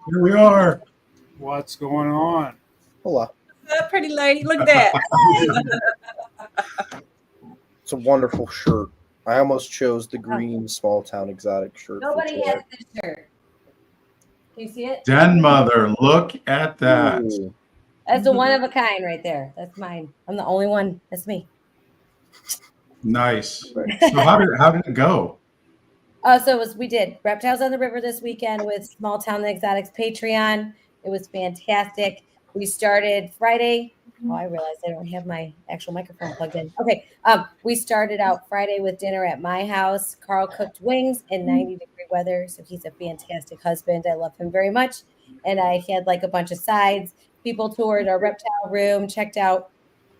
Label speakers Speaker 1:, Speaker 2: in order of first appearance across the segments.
Speaker 1: Here we are.
Speaker 2: What's going on?
Speaker 3: Hola.
Speaker 4: That pretty lady. Look at that.
Speaker 3: It's a wonderful shirt. I almost chose the green small town exotic shirt.
Speaker 4: Nobody has this shirt. Can you see it?
Speaker 1: Den Mother, look at that.
Speaker 3: Ooh.
Speaker 4: That's the one of a kind right there. That's mine. I'm the only one. That's me.
Speaker 1: Nice. So how did it go?
Speaker 4: So we did Reptiles on the River this weekend with Small Town Exotics Patreon. It was fantastic. We started Friday. Oh, I realized I don't have my actual microphone plugged in. Okay. We started out Friday with dinner at my house. Carl cooked wings in 90-degree weather. So he's a fantastic husband. I love him very much. And I had like a bunch of sides. People toured our reptile room, checked out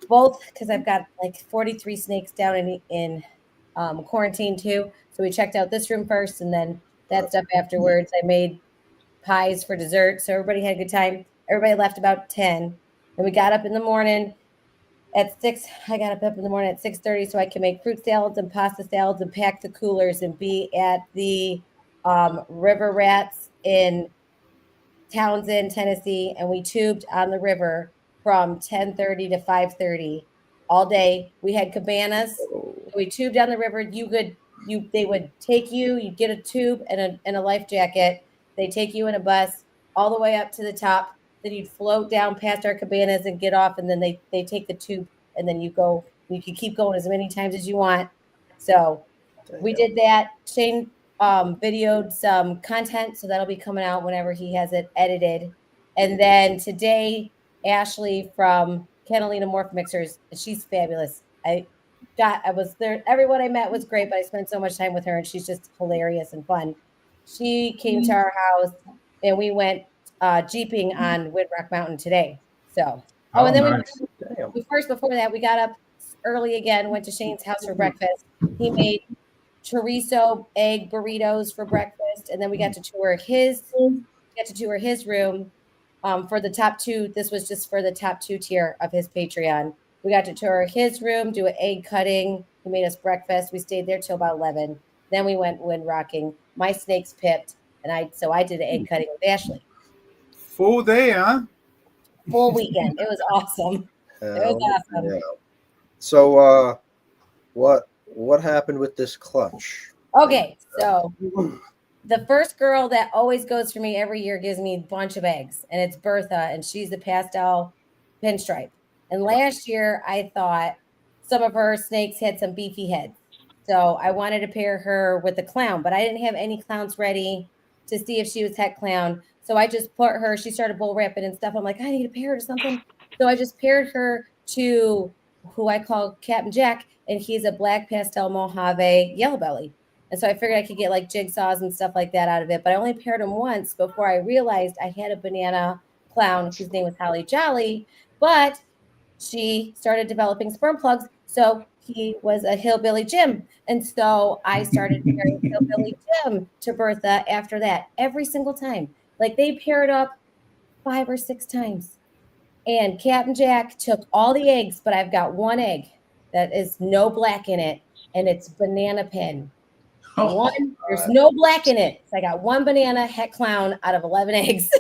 Speaker 4: both because I've got like 43 snakes down in quarantine too. So we checked out this room first and then that stuff afterwards. I made pies for dessert. So everybody had a good time. Everybody left about 10. And we got up in the morning at 6. I got up in the morning at 6:30 so I can make fruit salads and pasta salads and pack the coolers and be at the River Rats in Townsend, Tennessee. And we tubed on the river from 10:30 to 5:30 all day. We had cabanas. We tubed down the river. They would take you. You'd get a tube and a life jacket. They take you in a bus all the way up to the top. Then you'd float down past our cabanas and get off. And then they take the tube and then you go. You can keep going as many times as you want. So we did that. Shane videoed some content, so that'll be coming out whenever he has it edited. And then today, Ashley from Catalina Morph Mixers, she's fabulous. I was there. Everyone I met was great, but I spent so much time with her, and she's just hilarious and fun. She came to our house, and we went jeeping on Windrock Mountain today. So, and then
Speaker 1: nice.
Speaker 4: before that, we got up early again, went to Shane's house for breakfast. He made chorizo egg burritos for breakfast, and then we got to tour his room for the top 2. This was just for the top 2 tier of his Patreon. We got to tour his room, do an egg cutting. He made us breakfast. We stayed there till about 11. Then we went wind rocking. My snakes pipped, and I did an egg cutting with Ashley.
Speaker 2: Full day, huh?
Speaker 4: Full weekend. It was awesome. It was awesome.
Speaker 3: Yeah. So, what happened with this clutch?
Speaker 4: Okay, so the first girl that always goes for me every year gives me a bunch of eggs, and it's Bertha, and she's a pastel pinstripe. And last year, I thought some of her snakes had some beefy heads. So I wanted to pair her with a clown, but I didn't have any clowns ready to see if she was het clown. So I just put her, she started bull wrapping and stuff. I'm like, I need to pair her to something. So I just paired her to who I call Captain Jack, and he's a black pastel Mojave yellow belly. And so I figured I could get like jigsaws and stuff like that out of it. But I only paired him once before I realized I had a banana clown whose name was Holly Jolly, but she started developing sperm plugs. So he was a hillbilly Jim. And so I started pairing hillbilly Jim to Bertha after that every single time. Like they paired up 5 or 6 times. And Captain Jack took all the eggs, but I've got one egg that is no black in it, and it's banana pin. There's no black in it. So I got one banana het clown out of 11 eggs.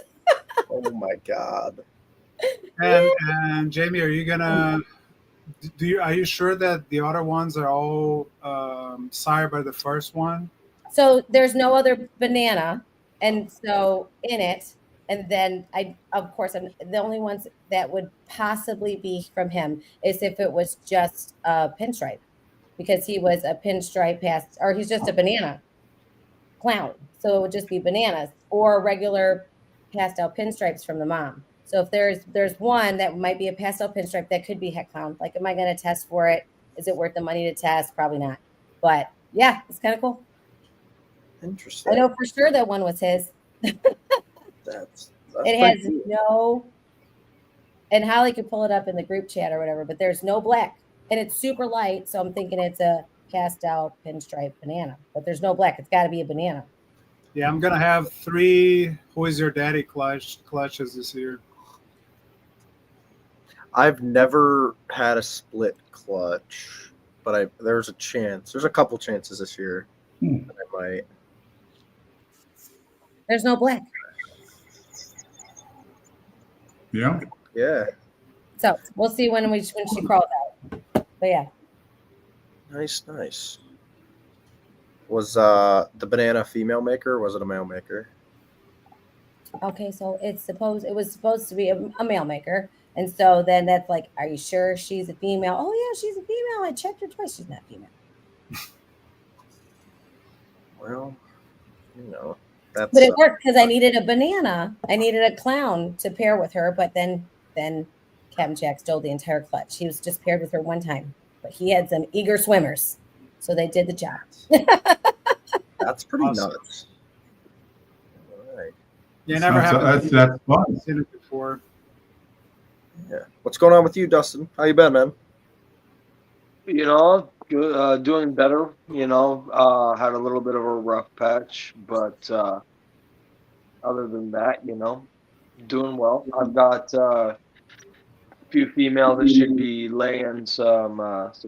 Speaker 3: Oh my God.
Speaker 2: And Jamie, are you gonna? Are you sure that the other ones are all sired by the first one?
Speaker 4: So there's no other banana, and so in it, and then of course, the only ones that would possibly be from him is if it was just a pinstripe, because he was a pinstripe or he's just a banana clown. So it would just be bananas or regular pastel pinstripes from the mom. So if there's one that might be a pastel pinstripe that could be het clown, like, am I going to test for it? Is it worth the money to test? Probably not. But yeah, it's kind of cool.
Speaker 3: Interesting.
Speaker 4: I know for sure that one was his.
Speaker 3: That's
Speaker 4: it has cool. No, and Holly could pull it up in the group chat or whatever, but there's no black, and it's super light. So I'm thinking it's a pastel pinstripe banana, but there's no black. It's got to be a banana.
Speaker 2: Yeah, I'm gonna have 3 Who Is Your Daddy clutches this year.
Speaker 3: I've never had a split clutch, but there's a chance. There's a couple chances this year that I might.
Speaker 4: There's no black.
Speaker 1: Yeah.
Speaker 3: Yeah.
Speaker 4: So we'll see when she crawls out. But yeah.
Speaker 3: Nice. Was the banana female maker or was it a male maker?
Speaker 4: Okay, so it was supposed to be a male maker. And so then that's like, are you sure she's a female? Oh yeah, she's a female. I checked her twice. She's not female.
Speaker 3: Well, that's
Speaker 4: But it worked because I needed a banana. I needed a clown to pair with her, but then Captain Jack stole the entire clutch. He was just paired with her one time, but he had some eager swimmers, so they did the job.
Speaker 3: that's pretty
Speaker 2: Awesome.
Speaker 3: nuts. All right.
Speaker 2: Yeah, never happened.
Speaker 1: That's fun.
Speaker 2: I've seen it before.
Speaker 3: Yeah. What's going on with you, Dustin? How you been, man?
Speaker 5: Good, doing better. Had a little bit of a rough patch, but other than that, doing well. I've got a few females that should be laying some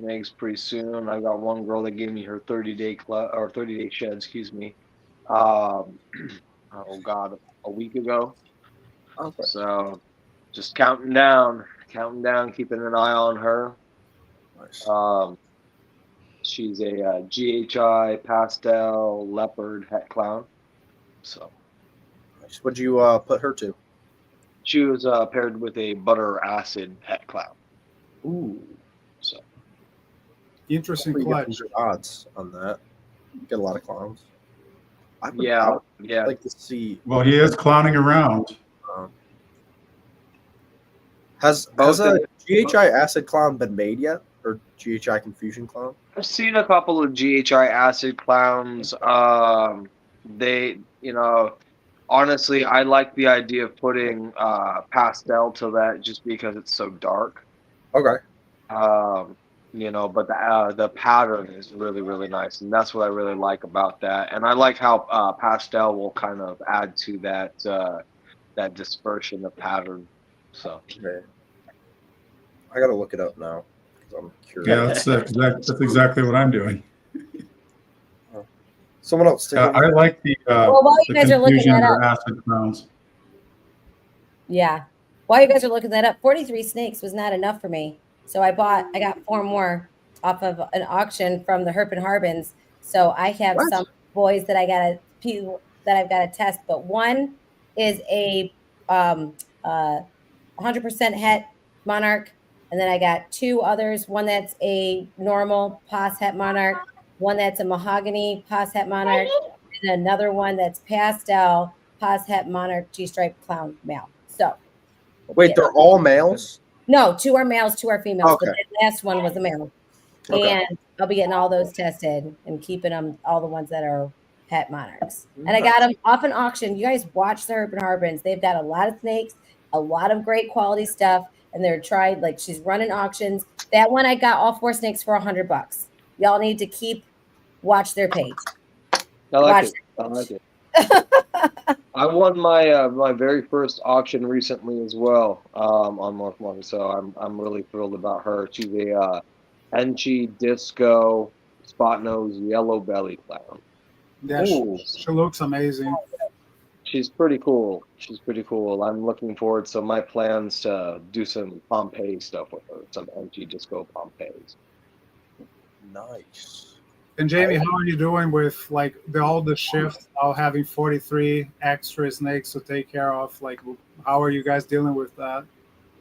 Speaker 5: eggs pretty soon. I got one girl that gave me her 30-day shed, excuse me. Oh God, a week ago.
Speaker 3: Okay.
Speaker 5: So just counting down, keeping an eye on her.
Speaker 3: Nice.
Speaker 5: She's a GHI pastel leopard het clown. So
Speaker 3: Nice. What'd you put her to?
Speaker 5: she was paired with a butter acid het clown.
Speaker 3: Ooh.
Speaker 5: So
Speaker 2: Interesting
Speaker 3: Pretty
Speaker 2: clutch.
Speaker 3: good odds on that. Get a lot of clowns. I would
Speaker 5: yeah.
Speaker 3: like to see.
Speaker 1: Well, he is clowning around.
Speaker 3: Has
Speaker 5: Both
Speaker 3: a
Speaker 5: of-
Speaker 3: GHI acid clown been made yet, or GHI confusion clown?
Speaker 5: I've seen a couple of GHI acid clowns. They, honestly, I like the idea of putting pastel to that just because it's so dark.
Speaker 3: Okay.
Speaker 5: But the pattern is really, really nice, and that's what I really like about that. And I like how pastel will kind of add to that dispersion of pattern. So
Speaker 3: Okay. I gotta look it up now because I'm curious.
Speaker 1: Yeah, that's exactly what I'm doing.
Speaker 3: Someone else. Take
Speaker 1: I
Speaker 3: over.
Speaker 1: like the
Speaker 4: while you guys are looking
Speaker 1: confusion
Speaker 4: that
Speaker 1: or
Speaker 4: up,
Speaker 1: acid clowns.
Speaker 4: yeah. While you guys are looking that up, 43 snakes was not enough for me. So I got 4 more off of an auction from the Herp and Harbins. So I have
Speaker 3: What?
Speaker 4: some boys that I've got to test, but one is a 100% het monarch, and then I got 2 others. One that's a normal pos het monarch, one that's a mahogany pos het monarch, and another one that's pastel pos het monarch G-stripe clown male. So
Speaker 3: Wait, they're all males?
Speaker 4: no, 2 are males, 2 are females.
Speaker 3: Okay.
Speaker 4: But the last one was a male.
Speaker 3: Okay.
Speaker 4: And I'll be getting all those tested and keeping them, all the ones that are pet monarchs. And I got them off an auction. You guys watch the Herb and Harbins. They've got a lot of snakes, a lot of great quality stuff. And they're tried, like she's running auctions. That one I got all 4 snakes for $100. Y'all need to watch their page.
Speaker 5: I like it. I won my very first auction recently as well on North Morning, so I'm really thrilled about her. She's a Enchi Disco Spot Nose Yellow Belly Clown.
Speaker 2: Yeah, she looks amazing.
Speaker 5: She's pretty cool. I'm looking forward. So my plans to do some Pompeii stuff with her, some Enchi Disco Pompeis.
Speaker 3: Nice.
Speaker 2: And Jamie, how are you doing with like all the shifts, all having 43 extra snakes to take care of? Like, how are you guys dealing with that?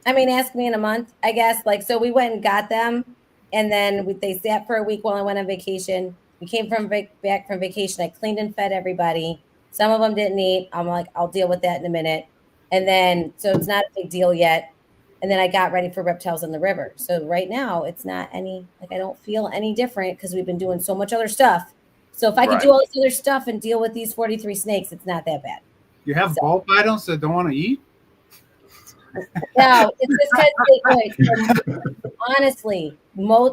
Speaker 4: I mean, ask me in a month, I guess. Like, so we went and got them, and then they sat for a week while I went on vacation. We came back from vacation. I cleaned and fed everybody. Some of them didn't eat. I'm like, I'll deal with that in a minute. And then, so it's not a big deal yet. And then I got ready for Reptiles in the River. So right now, it's not I don't feel any different because we've been doing so much other stuff. So if I could do all this other stuff and deal with these 43 snakes, it's not that bad.
Speaker 2: You have ball pythons that don't want to eat?
Speaker 4: No, it's just because honestly,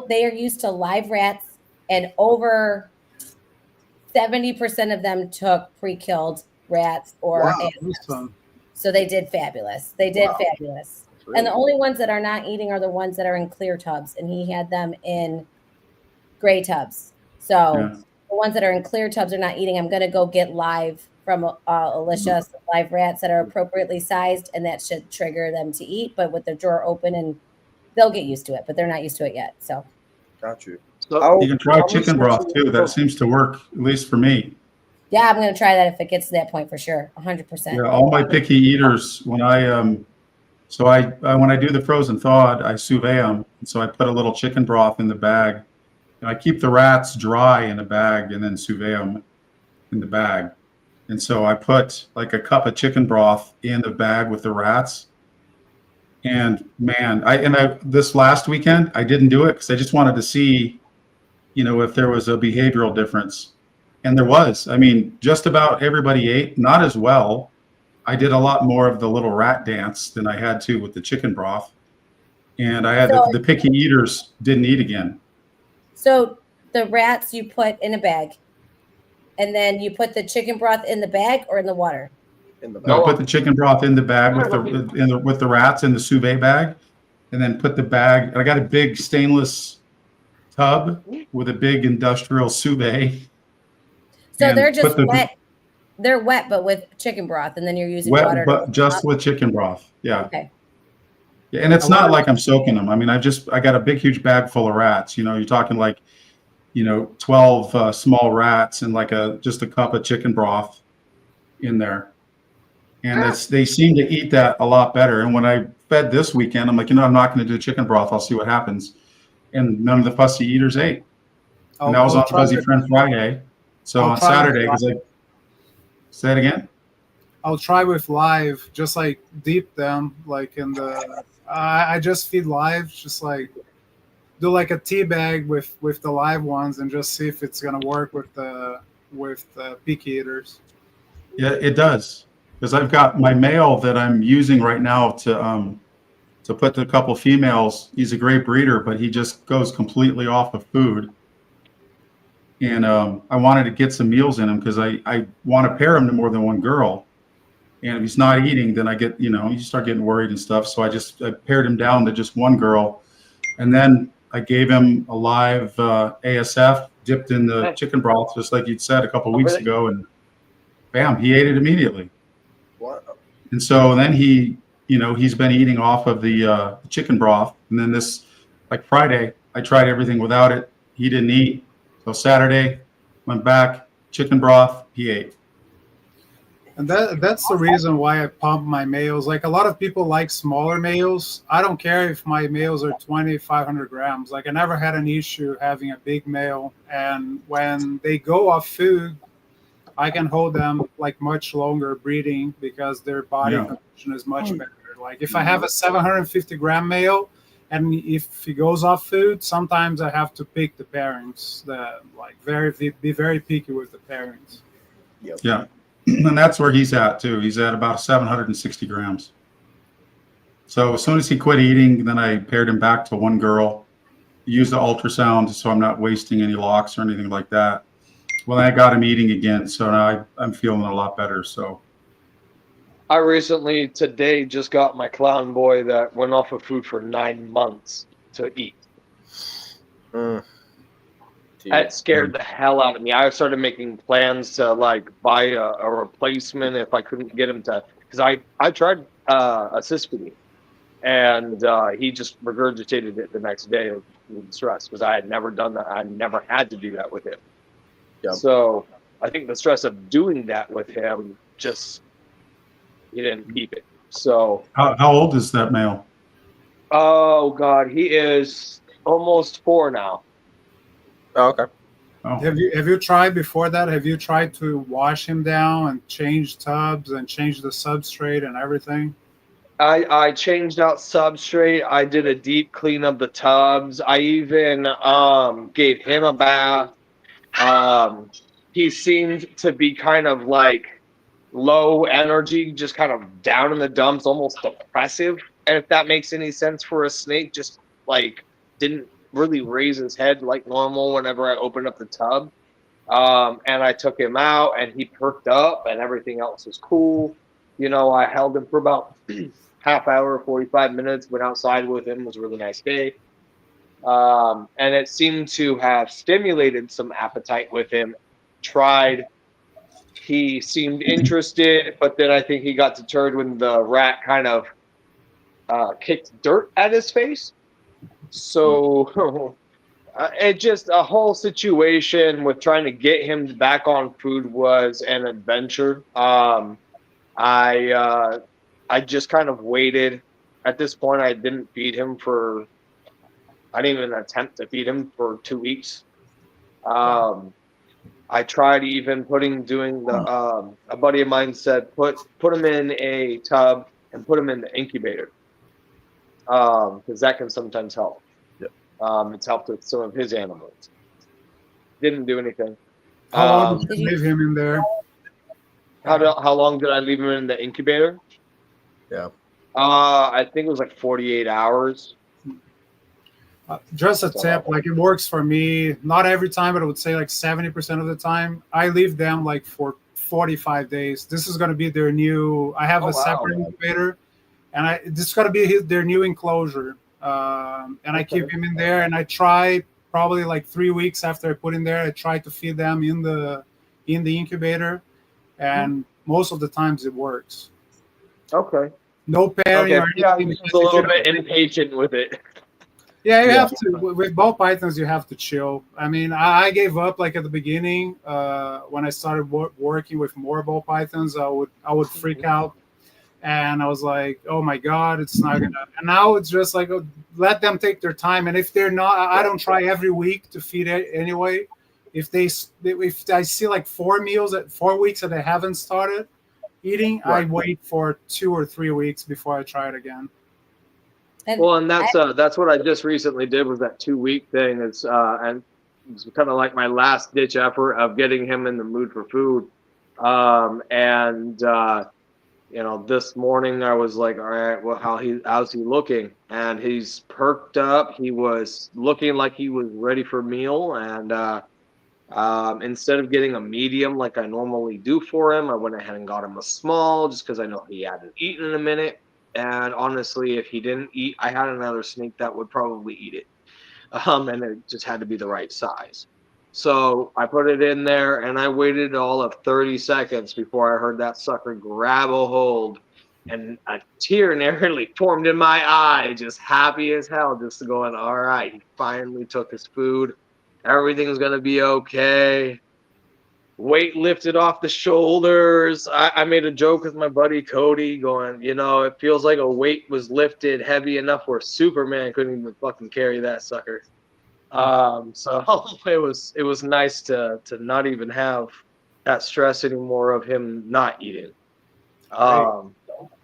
Speaker 4: they are used to live rats, and over 70% of them took pre-killed rats or animals.
Speaker 2: Awesome.
Speaker 4: So they did fabulous. Fabulous. And the only ones that are not eating are the ones that are in clear tubs, and he had them in gray tubs. So the ones that are in clear tubs are not eating. I'm going to go get live from Alicia some live rats that are appropriately sized, and that should trigger them to eat. But with the drawer open, and they'll get used to it, but they're not used to it yet. So
Speaker 3: Got you.
Speaker 5: So
Speaker 1: You can try
Speaker 3: How
Speaker 1: chicken
Speaker 3: many
Speaker 1: broth too. That seems to work, at least for me.
Speaker 4: yeah, I'm gonna try that if it gets to that point for sure, 100%.
Speaker 1: Yeah, all my picky eaters, when I when I do the frozen thawed, I sous vide them. And so I put a little chicken broth in the bag, and I keep the rats dry in a bag, and then sous vide them in the bag. And so I put like a cup of chicken broth in the bag with the rats. And man, this last weekend I didn't do it because I just wanted to see, if there was a behavioral difference. And there was. I mean, just about everybody ate, not as well. I did a lot more of the little rat dance than I had to with the chicken broth. And I had
Speaker 4: So-
Speaker 1: the picky eaters didn't eat again.
Speaker 4: So the rats you put in a bag, and then you put the chicken broth in the bag or in the water.
Speaker 3: in the
Speaker 1: No,
Speaker 3: back.
Speaker 1: put the chicken broth in the bag with the rats in the sous vide bag, and then put the bag. I got a big stainless tub with a big industrial sous vide.
Speaker 4: So
Speaker 1: And
Speaker 4: they're just
Speaker 1: put the-
Speaker 4: wet. They're wet, but with chicken broth, and then you're using
Speaker 1: Wet,
Speaker 4: water.
Speaker 1: but just with chicken broth. Yeah.
Speaker 4: Okay.
Speaker 1: Yeah, and it's not like I'm soaking them. I mean, I got a big, huge bag full of rats. You're talking like, 12 small rats and like just a cup of chicken broth in there. And they seem to eat that a lot better. And when I fed this weekend, I'm like, I'm not going to do chicken broth. I'll see what happens. And none of the fussy eaters ate. And that was on Fuzzy Friend Friday. So
Speaker 2: I'll
Speaker 1: on
Speaker 2: try
Speaker 1: Saturday,
Speaker 2: with
Speaker 1: because say it again.
Speaker 2: I'll try with live, just like deep them, like in the. I just feed live, just like do like a tea bag with the live ones, and just see if it's gonna work with the picky eaters.
Speaker 1: Yeah, it does. Because I've got my male that I'm using right now to put a couple females. He's a great breeder, but he just goes completely off of food. And I wanted to get some meals in him because I want to pair him to more than one girl. And if he's not eating, then I get, you start getting worried and stuff. So I pared him down to just one girl. And then I gave him a live ASF dipped in the chicken broth, just like you'd said a couple weeks ago. And bam, he ate it immediately.
Speaker 3: Wow.
Speaker 1: And so then he's been eating off of the chicken broth. And then like Friday, I tried everything without it. He didn't eat. So Saturday, went back, chicken broth, he ate.
Speaker 2: And that's the reason why I pump my males. Like a lot of people like smaller males. I don't care if my males are 2,500 grams. Like I never had an issue having a big male. And when they go off food, I can hold them like much longer breeding because their body condition is much better. Like if I have a 750 gram male, and if he goes off food, sometimes I have to pick the pairings. Be very picky with the pairings.
Speaker 3: Yep.
Speaker 1: Yeah. And that's where he's at too. He's at about 760 grams. So as soon as he quit eating, then I paired him back to one girl, used the ultrasound so I'm not wasting any locks or anything like that. Well, I got him eating again. So now I'm feeling a lot better. So
Speaker 5: I recently today just got my clown boy that went off of food for 9 months to eat. That scared the hell out of me. I started making plans to like buy a replacement if I couldn't get him to, because I tried a Suzy, and he just regurgitated it the next day of stress because I had never done that. I never had to do that with him.
Speaker 3: Yep.
Speaker 5: So I think the stress of doing that with him he didn't keep it. So
Speaker 1: how old is that male?
Speaker 5: oh god, he is almost 4 now.
Speaker 3: Oh, okay.
Speaker 1: Oh.
Speaker 2: Have you tried before that? Have you tried to wash him down and change tubs and change the substrate and everything?
Speaker 5: I changed out substrate. I did a deep clean of the tubs. I even gave him a bath. He seemed to be kind of like low energy, just kind of down in the dumps, almost depressive. And if that makes any sense for a snake, just like didn't really raise his head like normal whenever I opened up the tub. And I took him out and he perked up and everything else was cool. I held him for about half hour, 45 minutes, went outside with him. It was a really nice day. And it seemed to have stimulated some appetite with him. Tried he seemed interested, but then I think he got deterred when the rat kind of kicked dirt at his face. So it just a whole situation with trying to get him back on food was an adventure. I just kind of waited. At this point, I didn't feed him for. I didn't even attempt to feed him for 2 weeks. I tried even doing the. A buddy of mine said put him in a tub and put him in the incubator, because that can sometimes help.
Speaker 3: Yep.
Speaker 5: It's helped with some of his animals. Didn't do anything.
Speaker 2: How long did you leave him in there?
Speaker 5: How long did I leave him in the incubator?
Speaker 3: Yeah.
Speaker 5: I think it was like 48 hours.
Speaker 2: Just a tip, like it works for me. Not every time, but I would say like 70% of the time. I leave them like for 45 days. This is going to be their new. I have a separate incubator, and this is going to be their new enclosure. And I keep him in there, and I try probably like 3 weeks after I put in there. I try to feed them in the incubator, and most of the times it works.
Speaker 5: Okay.
Speaker 2: No pairing or anything.
Speaker 5: Yeah, I'm just a little bit impatient with it.
Speaker 2: Yeah, you have to. With ball pythons, you have to chill. I mean, I gave up like at the beginning when I started working with more ball pythons. I would freak out, and I was like, "Oh my god, it's not gonna." And now it's just like, let them take their time. And if they're not, I don't try every week to feed it anyway. If I see like 4 weeks that they haven't started eating, I wait for 2 or 3 weeks before I try it again.
Speaker 5: And that's what I just recently did was that 2-week thing. And it's kind of like my last ditch effort of getting him in the mood for food. This morning I was like, all right, well, how's he looking? And he's perked up. He was looking like he was ready for a meal. And instead of getting a medium like I normally do for him, I went ahead and got him a small just because I know he hadn't eaten in a minute. And honestly, if he didn't eat, I had another snake that would probably eat it. And it just had to be the right size. So I put it in there, and I waited all of 30 seconds before I heard that sucker grab a hold. And a tear nearly formed in my eye, just happy as hell, just going, all right, he finally took his food. Everything's going to be okay. Weight lifted off the shoulders. I made a joke with my buddy Cody going, it feels like a weight was lifted heavy enough where Superman couldn't even fucking carry that sucker. So it was nice to not even have that stress anymore of him not eating.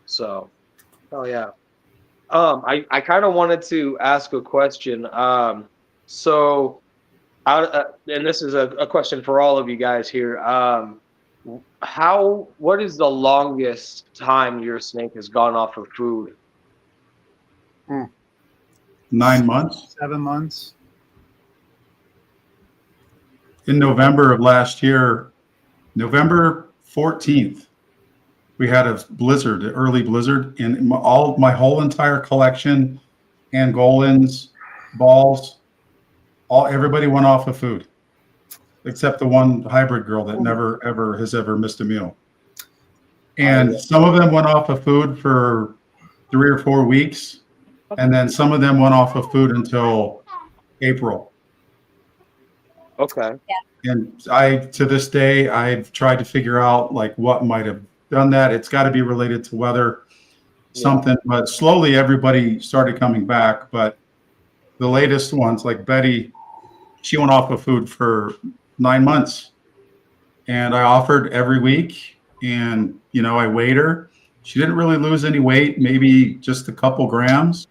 Speaker 5: So, oh yeah. I kind of wanted to ask a question. And this is a question for all of you guys here. What is the longest time your snake has gone off of food?
Speaker 1: 9 months.
Speaker 2: 7 months.
Speaker 1: In November of last year, November 14th, we had a blizzard, an early blizzard, and my whole entire collection, Angolans, balls, everybody went off of food, except the one hybrid girl that never has ever missed a meal. And some of them went off of food for 3 or 4 weeks, and then some of them went off of food until April.
Speaker 5: Okay.
Speaker 1: And to this day, I've tried to figure out like what might have done that. It's got to be related to weather, something. But slowly, everybody started coming back. But the latest ones, like Betty, she went off of food for 9 months, and I offered every week, and I weighed her. She didn't really lose any weight, maybe just a couple grams.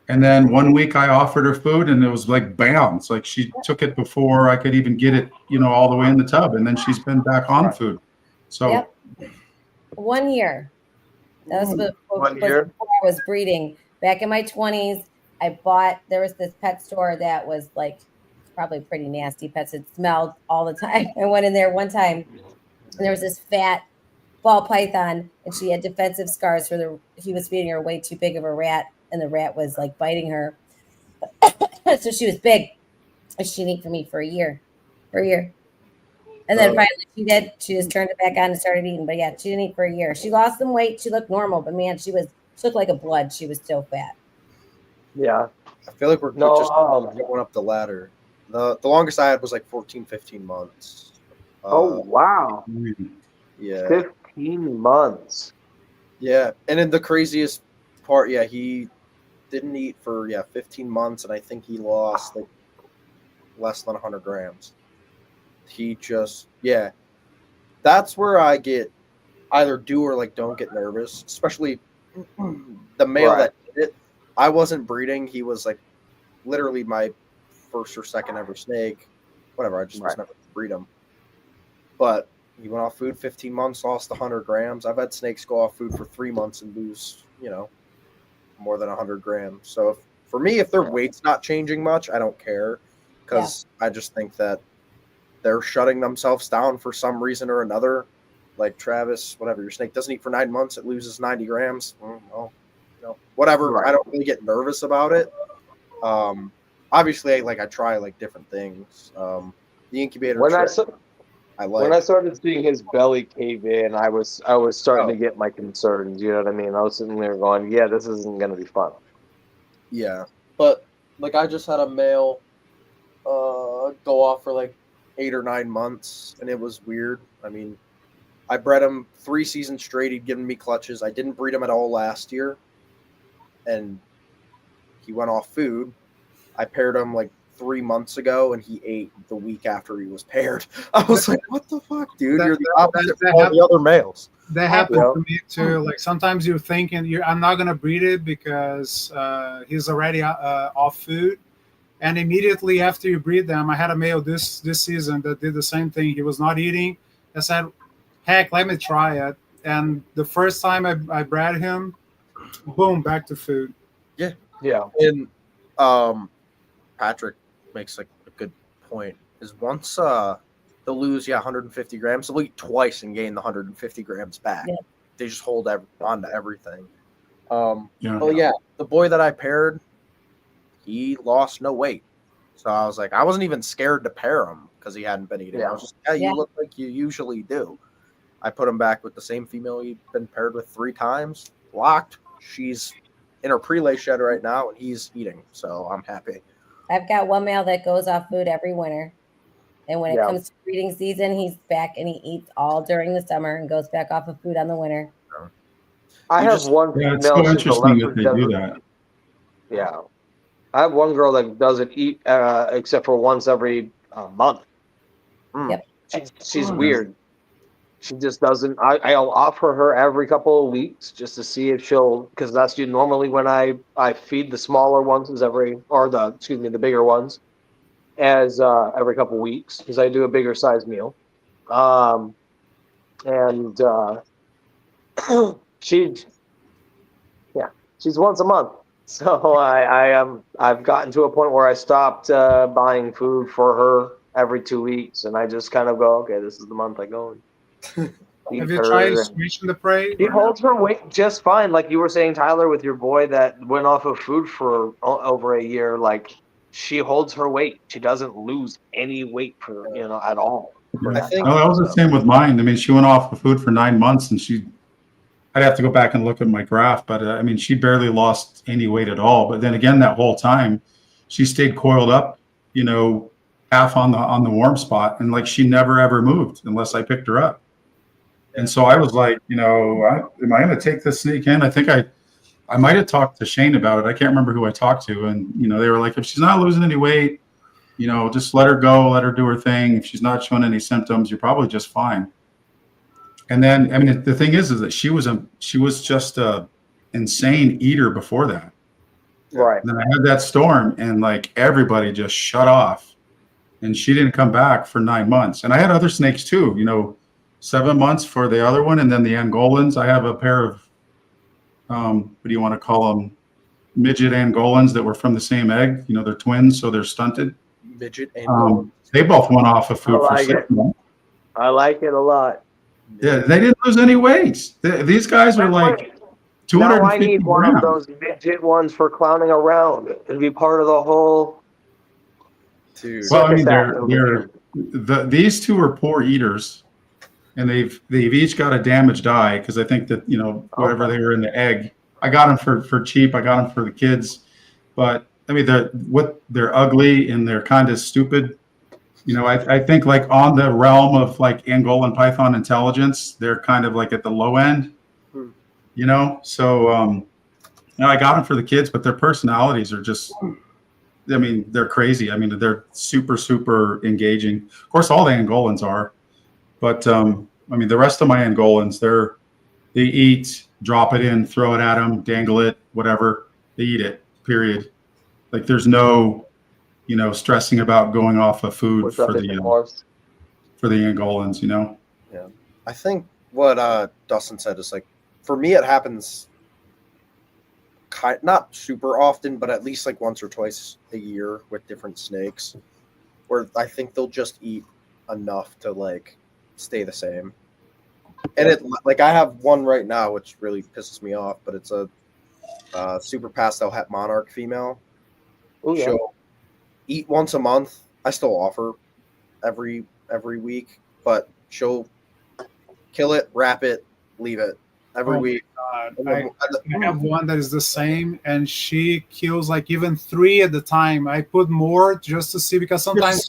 Speaker 1: And then 1 week I offered her food, and it was like bam. It's like she took it before I could even get it, all the way in the tub, and then she's been back on food. So
Speaker 4: 1 year. That was before I was breeding. Back in my 20s, there was this pet store that was like probably pretty nasty pets. It smelled all the time. I went in there one time, and there was this fat ball python, and she had defensive scars he was feeding her way too big of a rat, and the rat was like biting her. So she was big. She didn't eat for me for a year. And then finally she did. She just turned it back on and started eating. But yeah, she didn't eat for a year. She lost some weight. She looked normal, but man, she looked like a blood. She was so fat.
Speaker 5: Yeah.
Speaker 3: I feel like we're
Speaker 5: No,
Speaker 3: just going up the ladder. The longest I had was like 14, 15 months.
Speaker 5: Oh wow.
Speaker 3: Yeah.
Speaker 5: 15 months.
Speaker 3: Yeah. And then the craziest part, yeah, he didn't eat for 15 months, and I think he lost like less than 100 grams. He just that's where I get either do or like don't get nervous, especially the male that did it. I wasn't breeding. He was like literally my first or second ever snake. Whatever. I just was never breed him. But he went off food 15 months, lost 100 grams. I've had snakes go off food for 3 months and lose, more than 100 grams. So for me, if their weight's not changing much, I don't care, because I just think that they're shutting themselves down for some reason or another. Like Travis, whatever, your snake doesn't eat for 9 months, it loses 90 grams. Well, whatever. Right. I don't really get nervous about it. Obviously, I try like different things. The incubator. When I
Speaker 5: started seeing his belly cave in, I was starting to get my concerns. You know what I mean? I was sitting there going, "Yeah, this isn't going to be fun."
Speaker 3: Yeah, but like I just had a male go off for like 8 or 9 months, and it was weird. I mean, I bred him 3 seasons straight. He'd given me clutches. I didn't breed him at all last year, and he went off food. I paired him like 3 months ago, and he ate the week after he was paired. I was like, "What the fuck, dude? You're the opposite of all the other males."
Speaker 2: That happened to me too. Like sometimes you're thinking, I'm not gonna breed it because he's already off food, and immediately after you breed them, I had a male this season that did the same thing. He was not eating. I said, "Heck, let me try it." And the first time I bred him, boom, back to food.
Speaker 3: Yeah. And Patrick makes like a good point. Is once they'll lose 150 grams, they'll eat twice and gain the 150 grams back. Yeah. They just hold on to everything. Well, the boy that I paired, he lost no weight. So I was like, I wasn't even scared to pair him because he hadn't been eating. I was just, you look like you usually do. I put him back with the same female he'd been paired with 3 times, locked. She's in her prelay shed right now, and he's eating. So I'm happy.
Speaker 4: I've got one male that goes off food every winter. And when it comes to breeding season, he's back and he eats all during the summer and goes back off of food on the winter.
Speaker 5: I have one female.
Speaker 1: It's so interesting that they do that.
Speaker 5: Yeah. I have one girl that doesn't eat except for once every month.
Speaker 4: Yep.
Speaker 5: She's weird. She just doesn't. I'll offer her every couple of weeks just to see if she'll, because that's normally when I feed the smaller ones the bigger ones as every couple of weeks, because I do a bigger size meal. She's once a month. So I've gotten to a point where I stopped buying food for her every 2 weeks, and I just kind of go, okay, this is the month I go.
Speaker 2: Have you tried switching the prey?
Speaker 5: She holds her weight just fine, like you were saying, Tyler, with your boy that went off of food for over a year. Like, she holds her weight. She doesn't lose any weight at all.
Speaker 1: I think that was the same with mine. I mean, she went off of food for 9 months, and I'd have to go back and look at my graph, but I mean, she barely lost any weight at all. But then again, that whole time, she stayed coiled up, half on the warm spot, and like she never ever moved unless I picked her up. And so I was like, am I going to take this snake in? I think I might have talked to Shane about it. I can't remember who I talked to, and they were like, if she's not losing any weight, just let her go, let her do her thing. If she's not showing any symptoms, you're probably just fine. And then, I mean, the thing is that she was just a insane eater before that.
Speaker 5: Right.
Speaker 1: And then I had that storm, and like everybody just shut off, and she didn't come back for 9 months. And I had other snakes too, 7 months for the other one, and then the Angolans. I have a pair of, what do you want to call them, midget Angolans that were from the same egg. They're twins, so they're stunted.
Speaker 3: Midget Angolans.
Speaker 1: They both went off of food for 6 months.
Speaker 5: I like it a lot.
Speaker 1: Yeah, they didn't lose any weight. These guys are like 250
Speaker 5: Now I need one
Speaker 1: grams.
Speaker 5: of those midget ones for clowning around. It'd be part of the whole.
Speaker 3: Dude.
Speaker 1: Well, I mean, they're these two are poor eaters, and they've each got a damaged eye because I think that whatever they were in the egg. I got them for cheap. I got them for the kids, but I mean they're ugly and they're kind of stupid. I think like on the realm of like Angolan Python intelligence, they're kind of like at the low end. So I got them for the kids, but their personalities are just. I mean, they're crazy. I mean, they're super, super engaging. Of course, all the Angolans are, but I mean, the rest of my Angolans, they eat, drop it in, throw it at them, dangle it, whatever. They eat it. Period. Like there's no, stressing about going off of food for the Angolans.
Speaker 3: Yeah, I think what Dustin said is like, for me, it happens. Not super often, but at least like once or twice a year with different snakes, where I think they'll just eat enough to like stay the same. And it like I have one right now, which really pisses me off, but it's a super pastel het monarch female.
Speaker 5: Ooh, yeah.
Speaker 3: She'll eat once a month. I still offer every week, but she'll kill it, wrap it, leave it every week.
Speaker 2: I have one that is the same, and she kills like even 3 at the time. I put more just to see, because sometimes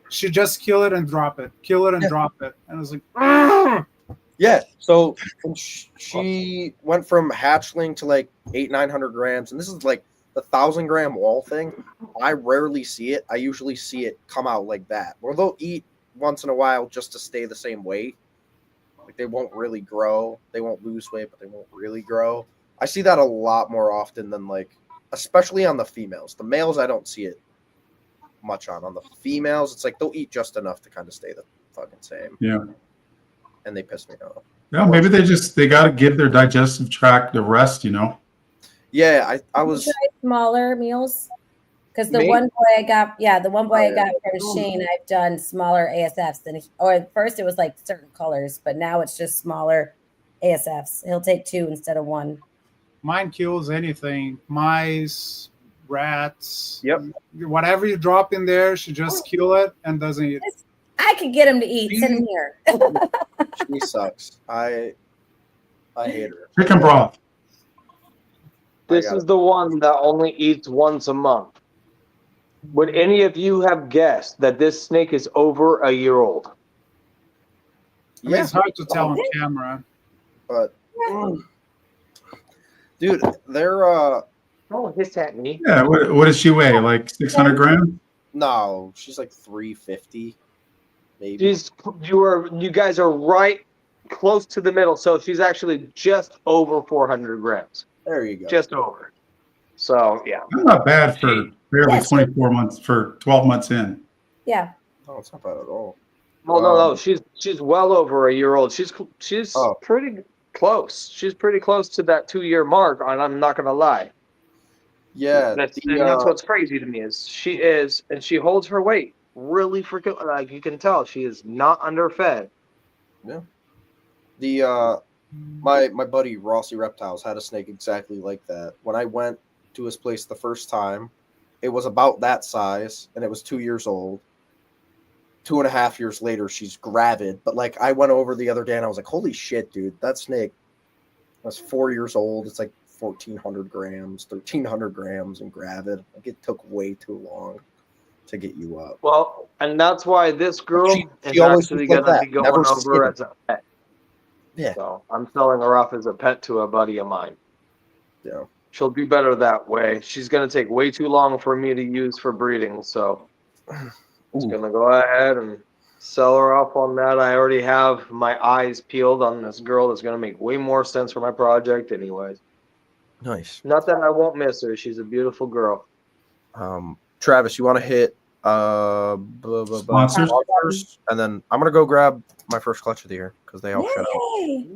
Speaker 2: she just kill it and drop it, drop it, and I was like, "Argh!"
Speaker 3: Yeah. So she went from hatchling to like 800-900 grams, and this is like the 1,000-gram wall thing. I rarely see it. I usually see it come out like that, where they'll eat once in a while just to stay the same weight. Like they won't really grow. They won't lose weight, but they won't really grow. I see that a lot more often than like, especially on the females. The males, I don't see it much on. On the females, it's like they'll eat just enough to kind of stay the fucking same.
Speaker 1: Yeah.
Speaker 3: And they piss me off.
Speaker 1: Yeah, maybe they got to give their digestive tract a rest.
Speaker 3: Yeah, I was
Speaker 4: try smaller meals. Because the
Speaker 3: Me?
Speaker 4: one boy I got, I
Speaker 3: yeah.
Speaker 4: got from Shane, I've done smaller ASFs than, or at first it was like certain colors, but now it's just smaller ASFs. He'll take 2 instead of 1.
Speaker 2: Mine kills anything, mice, rats.
Speaker 3: Yep.
Speaker 2: Whatever you drop in there, she just kill it and doesn't eat.
Speaker 4: I could get him to eat. Sit in here.
Speaker 3: She sucks. I hate her.
Speaker 1: Chicken broth.
Speaker 5: This is the one that only eats once a month. Would any of you have guessed that this snake is over a year old?
Speaker 2: I mean, it's hard to tell on camera.
Speaker 3: But dude, they're
Speaker 5: Don't hiss at me.
Speaker 1: Yeah. What does she weigh? Like 600 grams?
Speaker 3: no, she's like 350, maybe.
Speaker 5: You guys are right close to the middle, so she's actually just over 400 grams.
Speaker 3: There you go.
Speaker 5: Just over. So yeah.
Speaker 1: That's not bad for barely 24 months, for 12 months in.
Speaker 4: Yeah.
Speaker 3: Oh, it's not bad at all.
Speaker 5: Well, no, she's well over a year old. She's pretty close. She's pretty close to that 2-year mark. And I'm not gonna lie.
Speaker 3: Yeah,
Speaker 5: That's what's crazy to me is and she holds her weight really freaking. Like you can tell, she is not underfed.
Speaker 3: Yeah. The my buddy Rossi Reptiles had a snake exactly like that. When I went to his place the first time, it was about that size, and it was 2 years old. 2.5 years later, she's gravid. But like, I went over the other day, and I was like, "Holy shit, dude! That snake was 4 years old. It's like 1,400 grams, 1,300 grams, and gravid. Like, it took way too long to get you up."
Speaker 5: Well, and that's why this girl
Speaker 3: She
Speaker 5: is
Speaker 3: always
Speaker 5: actually
Speaker 3: was like
Speaker 5: going to
Speaker 3: that.
Speaker 5: be going
Speaker 3: Never
Speaker 5: over
Speaker 3: skinny.
Speaker 5: as a pet.
Speaker 3: Yeah.
Speaker 5: So I'm selling her off as a pet to a buddy of mine.
Speaker 3: Yeah.
Speaker 5: She'll do better that way. She's going to take way too long for me to use for breeding, so I'm going to go ahead and sell her off on that. I already have my eyes peeled on this girl that's going to make way more sense for my project anyways.
Speaker 3: Nice.
Speaker 5: Not that I won't miss her. She's a beautiful girl.
Speaker 3: Travis, you want to hit
Speaker 1: Sponsors?
Speaker 3: sponsors? And then I'm going to go grab my first clutch of the year because they all shut out.
Speaker 4: Yay!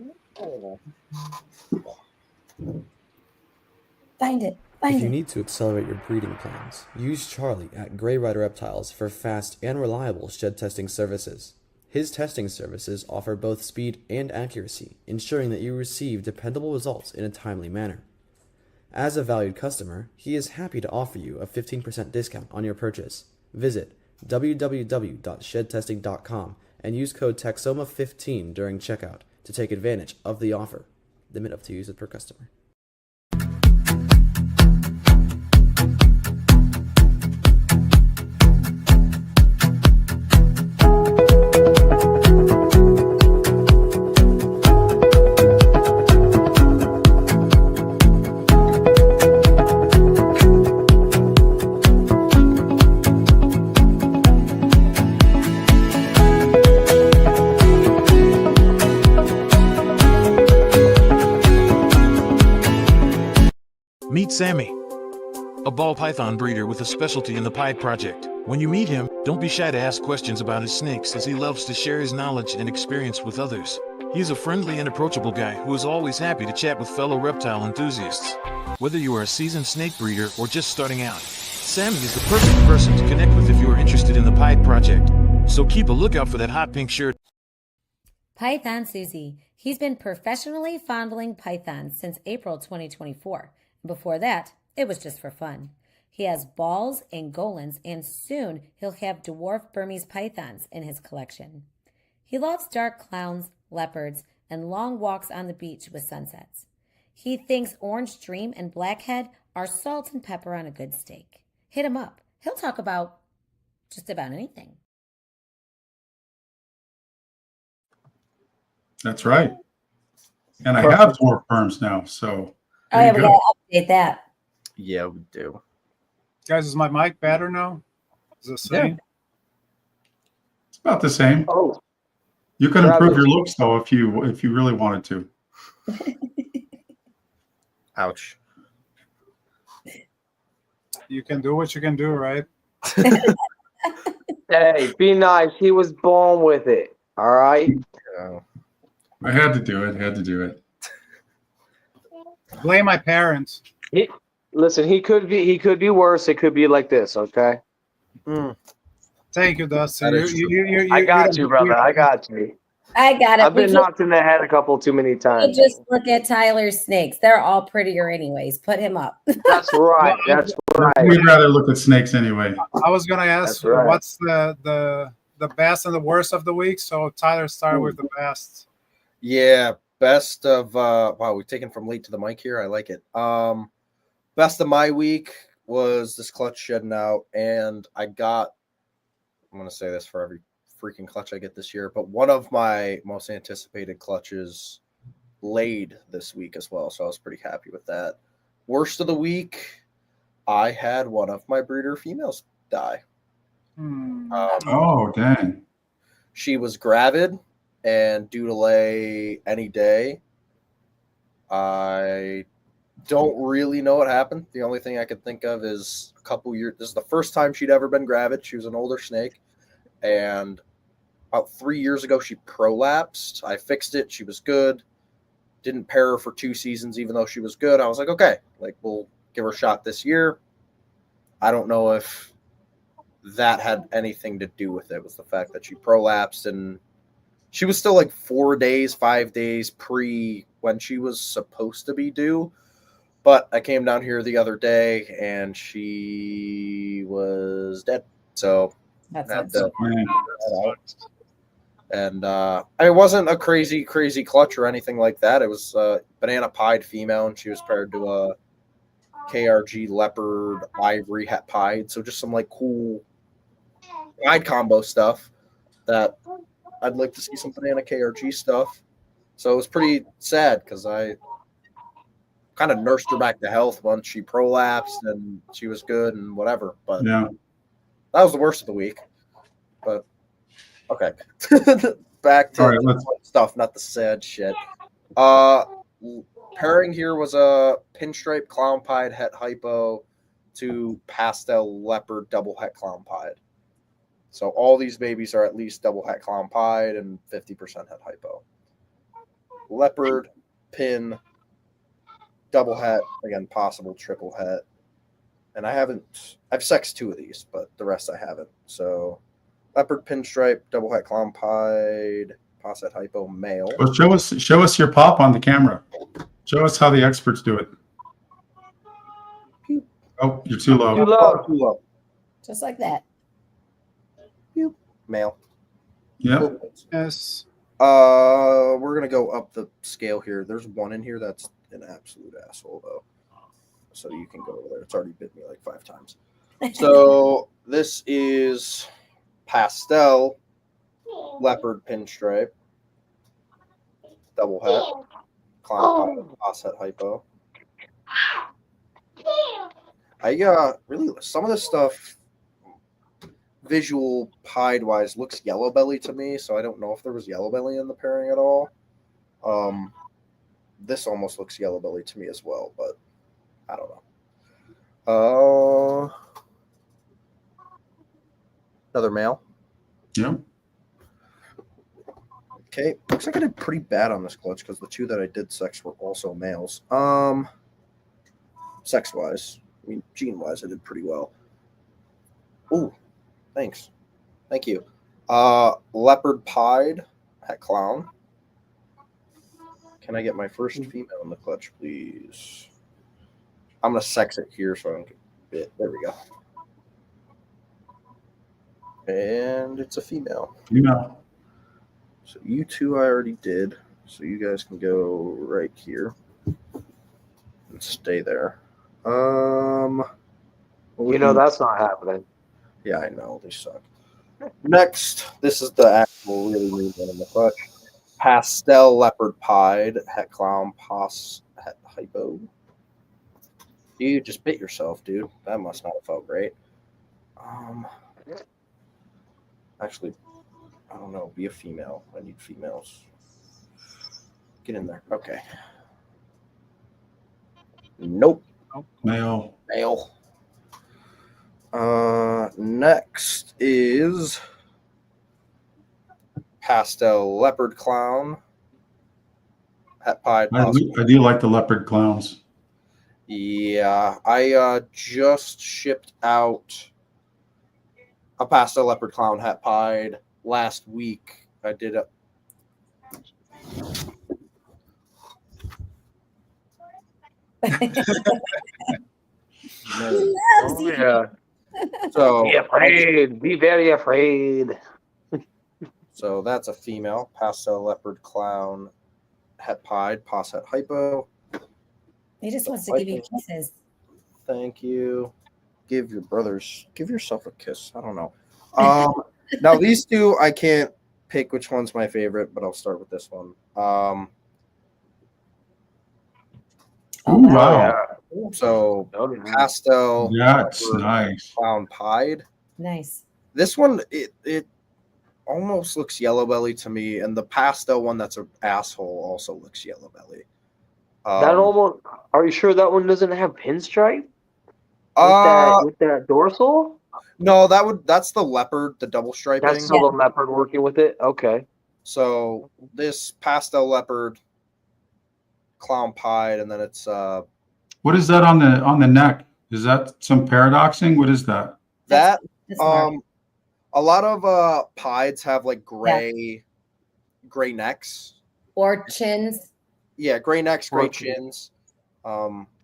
Speaker 4: Find it.
Speaker 6: If you need to accelerate your breeding plans, use Charlie at Grey Rider Reptiles for fast and reliable shed testing services. His testing services offer both speed and accuracy, ensuring that you receive dependable results in a timely manner. As a valued customer, he is happy to offer you a 15% discount on your purchase. Visit www.shedtesting.com, and use code TEXOMA15 during checkout to take advantage of the offer. Limit of 2 uses per customer.
Speaker 7: Meet Sammy, a ball python breeder with a specialty in the pied project. When you meet him, don't be shy to ask questions about his snakes, as he loves to share his knowledge and experience with others. He is a friendly and approachable guy who is always happy to chat with fellow reptile enthusiasts. Whether you are a seasoned snake breeder or just starting out, Sammy is the perfect person to connect with if you are interested in the pied project. So keep a lookout for that hot pink shirt.
Speaker 4: Python Suzy. He's been professionally fondling pythons since April 2024. Before that, it was just for fun. He has balls and golans, and soon he'll have dwarf Burmese pythons in his collection. He loves dark clowns, leopards, and long walks on the beach with sunsets. He thinks orange dream and blackhead are salt and pepper on a good steak. Hit him up. He'll talk about just about anything.
Speaker 1: That's right. And I have dwarf perms now, so
Speaker 4: Oh, yeah, we gotta update that.
Speaker 3: Yeah, we do.
Speaker 2: Guys, is my mic better now? Is it the same?
Speaker 1: it's about the same.
Speaker 5: Oh,
Speaker 1: You can improve your looks though if you really wanted to.
Speaker 3: Ouch.
Speaker 2: You can do what you can do, right?
Speaker 5: hey, be nice. He was born with it. All right.
Speaker 3: Yeah.
Speaker 1: I had to do it.
Speaker 2: Blame my parents.
Speaker 5: Listen, he could be worse. It could be like this. Okay.
Speaker 2: Thank you, Dustin.
Speaker 3: That is
Speaker 5: I got you, brother. I got you.
Speaker 4: I got it.
Speaker 5: I've been knocked in the head a couple too many
Speaker 4: We
Speaker 5: times.
Speaker 4: just look at Tyler's snakes. They're all prettier anyways. Put him up.
Speaker 5: That's right. That's right.
Speaker 1: We'd rather look at snakes anyway.
Speaker 2: I was gonna ask
Speaker 5: That's right.
Speaker 2: what's the best and the worst of the week. So Tyler started with the best.
Speaker 3: Yeah, best of wow, we've taken from late to the mic here. I like it. Best of my week was this clutch shedding out, and I'm gonna say this for every freaking clutch I get this year, but one of my most anticipated clutches laid this week as well, so I was pretty happy with that. Worst of the week, I had one of my breeder females die.
Speaker 1: Oh, dang.
Speaker 3: She was gravid and due to lay any day. I don't really know what happened. The only thing I could think of is a couple years. This is the first time she'd ever been gravid. She was an older snake, and about 3 years ago, she prolapsed. I fixed it. She was good. Didn't pair her for 2 seasons, even though she was good. I was like, okay, we'll give her a shot this year. I don't know if that had anything to do with it. It was the fact that she prolapsed, and she was still 4 days, 5 days pre when she was supposed to be due. But I came down here the other day, and she was dead. So
Speaker 4: That's
Speaker 3: had
Speaker 4: it.
Speaker 3: to and it wasn't a crazy clutch or anything like that. It was a banana pied female, and she was paired to a KRG leopard ivory het pied. So just some cool pied combo stuff that I'd like to see some banana KRG stuff. So it was pretty sad because I kind of nursed her back to health once she prolapsed and she was good and whatever. But
Speaker 1: Yeah.
Speaker 3: that was the worst of the week. But okay. Back to
Speaker 1: All right, let's-
Speaker 3: stuff, not the sad shit. Pairing here was a pinstripe clown pied het hypo to pastel leopard double het clown pied. So all these babies are at least double het clown pied and 50% het hypo. Leopard, pin, double het, again, possible triple het. And I've sexed 2 of these, but the rest I haven't. So leopard, pinstripe, double het clown pied, posset hypo, male.
Speaker 1: Well, show us your pop on the camera. Show us how the experts do it. Oh, you're too low.
Speaker 5: Too low.
Speaker 3: Too low.
Speaker 4: Just like that.
Speaker 3: Male.
Speaker 1: Yep.
Speaker 2: Yes.
Speaker 3: We're gonna go up the scale here. There's one in here that's an absolute asshole though. So you can go over there. It's already bit me like 5 times. So this is pastel leopard pinstripe, double het, clown offset hypo. I really some of this stuff visual pied wise looks yellow belly to me, so I don't know if there was yellow belly in the pairing at all. This almost looks yellow belly to me as well, but I don't know. Another male.
Speaker 1: Yep.
Speaker 3: Okay, looks like I did pretty bad on this clutch because the 2 that I did sex were also males. Sex wise, I mean gene wise, I did pretty well. Ooh, thanks, thank you. Leopard pied het clown. Can I get my first female in the clutch, please? I'm gonna sex it here so I don't get bit. There we go. And it's a female.
Speaker 1: Female.
Speaker 3: So you 2 I already did. So you guys can go right here and stay there.
Speaker 5: That's not happening.
Speaker 3: Yeah, I know they suck. Next, this is the actual really neat one in the clutch. Pastel leopard pied het clown pos het hypo. You just bit yourself, dude. That must not have felt great. Actually, I don't know. Be a female. I need females. Get in there. Okay. Nope.
Speaker 1: Male.
Speaker 3: Male. Next is pastel leopard clown. Het pied.
Speaker 1: I do like the leopard clowns.
Speaker 3: Yeah, I just shipped out a pastel leopard clown het pied last week. I did a
Speaker 4: Loves you.
Speaker 5: Yeah.
Speaker 3: so
Speaker 5: Be afraid. Be very afraid.
Speaker 3: So that's a female pastel leopard clown het pied pos het hypo.
Speaker 4: He just wants to give you kisses.
Speaker 3: Thank you. Give yourself a kiss. I don't know. Now these 2 I can't pick which one's my favorite, but I'll start with this one.
Speaker 1: Ooh, wow.
Speaker 3: So pastel
Speaker 1: That's
Speaker 3: leopard
Speaker 1: nice.
Speaker 3: clown pied.
Speaker 4: Nice.
Speaker 3: This one it almost looks yellow belly to me, and the pastel one that's an asshole also looks yellow belly.
Speaker 5: That almost. Are you sure that one doesn't have pinstripe? With that dorsal?
Speaker 3: No, that's the leopard, the double striping.
Speaker 5: That's still the leopard working with it. Okay.
Speaker 3: So this pastel leopard clown pied, and then it's
Speaker 1: What is that on the neck? Is that some paradoxing? What is that?
Speaker 3: that
Speaker 4: That's smart.
Speaker 3: a lot of pieds have like gray necks.
Speaker 4: Or chins.
Speaker 3: Yeah, gray necks, gray
Speaker 5: Okay.
Speaker 3: chins.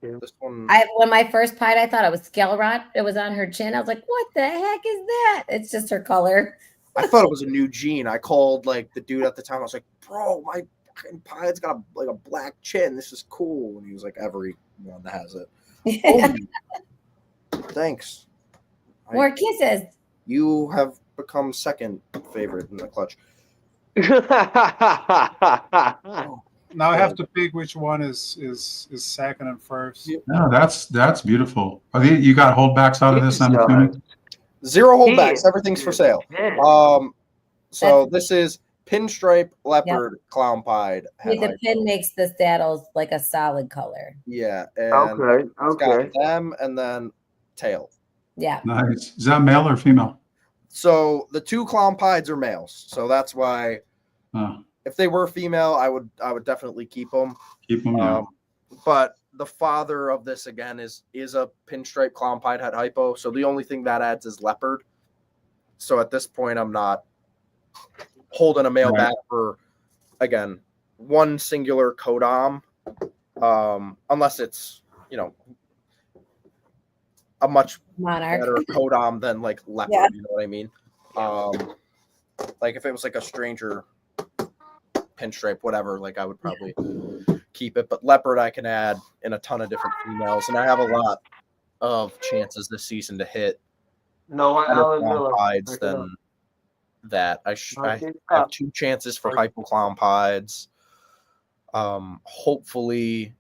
Speaker 3: This one
Speaker 4: When my first pied, I thought it was scale rot. It was on her chin. I was like, what the heck is that? It's just her color.
Speaker 3: I thought it was a new gene. I called like the dude at the time. I was like, bro, my fucking pied's got a black chin. This is cool. And he was like, everyone has it. Oh, thanks.
Speaker 4: More kisses.
Speaker 3: You have become second favorite in the clutch.
Speaker 2: Now I have to pick which one is second and first.
Speaker 1: No, that's beautiful. You got holdbacks out of this, I'm assuming?
Speaker 3: 0 holdbacks.
Speaker 5: Yeah.
Speaker 3: Everything's for sale.
Speaker 5: Yeah.
Speaker 3: So this is pinstripe leopard clown pied.
Speaker 4: The pin makes the saddles like a solid color.
Speaker 3: Yeah. And
Speaker 5: Okay.
Speaker 3: it's got them and then tail.
Speaker 4: Yeah.
Speaker 1: Nice. Is that male or female?
Speaker 3: So the 2 clown pieds are males. So that's why
Speaker 1: Oh,
Speaker 3: if they were female, I would definitely keep them.
Speaker 1: keep them down.
Speaker 3: But the father of this again is a pinstripe clown pied het hypo. So the only thing that adds is leopard. So at this point, I'm not holding a male
Speaker 1: Right.
Speaker 3: back for again one singular codom, unless it's a much
Speaker 4: Monarch.
Speaker 3: better codom than like leopard.
Speaker 4: Yeah.
Speaker 3: You know what I mean? Like if it was like a stranger pinstripe, whatever, like I would probably keep it. But leopard I can add in a ton of different females, and I have a lot of chances this season to hit
Speaker 5: Noah
Speaker 3: better
Speaker 5: Allen
Speaker 3: clown
Speaker 5: Miller.
Speaker 3: pieds
Speaker 5: Pick it up.
Speaker 3: than that. I
Speaker 5: Okay.
Speaker 3: have 2 chances for hypo clown pieds. Hopefully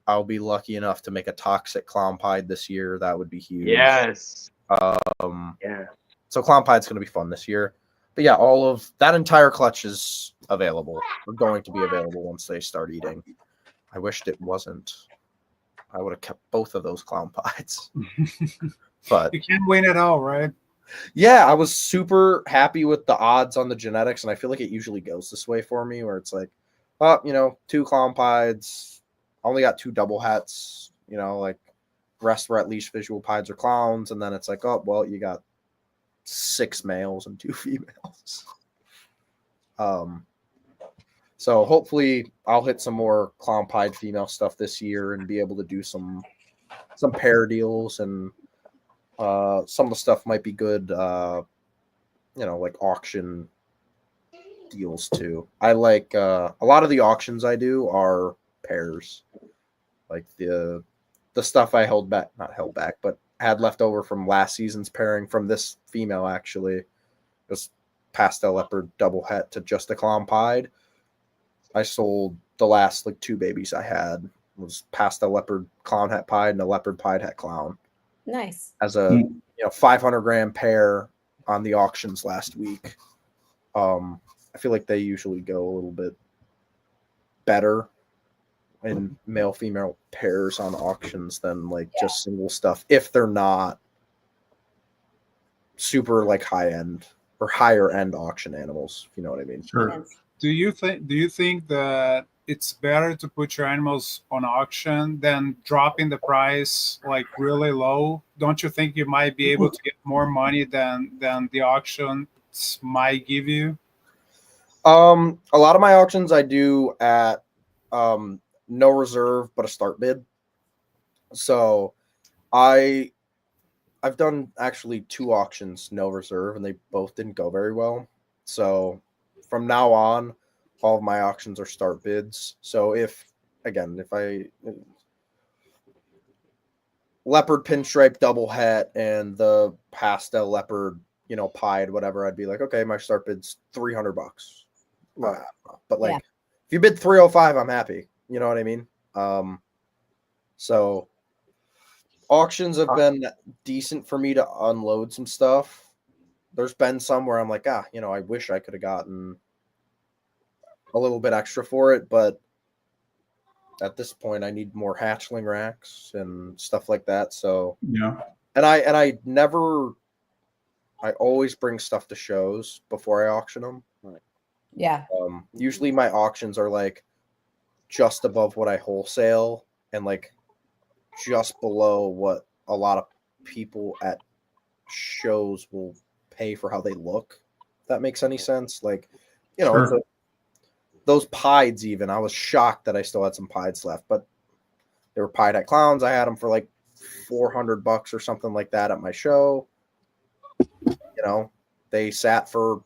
Speaker 3: I'll be lucky enough to make a toxic clown pied this year. That would be huge.
Speaker 5: Yes.
Speaker 3: Yeah. So clown pied's going to be fun this year. But yeah, all of that entire clutch is available. Or going to be available once they start eating. I wished it wasn't. I would have kept both of those clown pieds. But
Speaker 2: You can't win it all, right?
Speaker 3: yeah, I was super happy with the odds on the genetics, and I feel like it usually goes this way for me, where it's like, oh, 2 clown pieds, only got 2 double hets, like rest were at least visual pieds or clowns, and then it's like, oh, well, you got 6 males and 2 females. So hopefully I'll hit some more clown pied female stuff this year and be able to do some pair deals, and some of the stuff might be good, like auction deals too. I like a lot of the auctions I do are pairs, like the stuff I not held back, but had left over from last season's pairing from this female actually. It was pastel leopard double het to just a clown pied. I sold the last 2 babies I had was pastel leopard clown het pied and a leopard pied het clown.
Speaker 4: Nice.
Speaker 3: As a 500-gram pair on the auctions last week. I feel like they usually go a little bit better in male female pairs on auctions than just single stuff, if they're not super high end or higher end auction animals, if you know what I mean.
Speaker 1: Sure.
Speaker 2: Do you think that it's better to put your animals on auction than dropping the price really low? Don't you think you might be able to get more money than the auctions might give you?
Speaker 3: A lot of my auctions I do at no reserve but a start bid. So I've done actually 2 auctions no reserve, and they both didn't go very well. So from now on, all of my auctions are start bids. So if I leopard pinstripe double het and the pastel leopard, pied, whatever, I'd be like, okay, my start bid's $300. But if you bid 305, I'm happy. You know what I mean? So auctions have been decent for me to unload some stuff. There's been some where I'm like, I wish I could have gotten a little bit extra for it, but at this point I need more hatchling racks and stuff like that. So
Speaker 1: yeah.
Speaker 3: And I always bring stuff to shows before I auction them.
Speaker 4: Yeah.
Speaker 3: Usually my auctions are just above what I wholesale and just below what a lot of people at shows will pay for how they look. If that makes any sense.
Speaker 1: Sure.
Speaker 3: Those pieds even, I was shocked that I still had some pieds left, but they were pied at clowns. I had them for $400 or something like that at my show. They sat for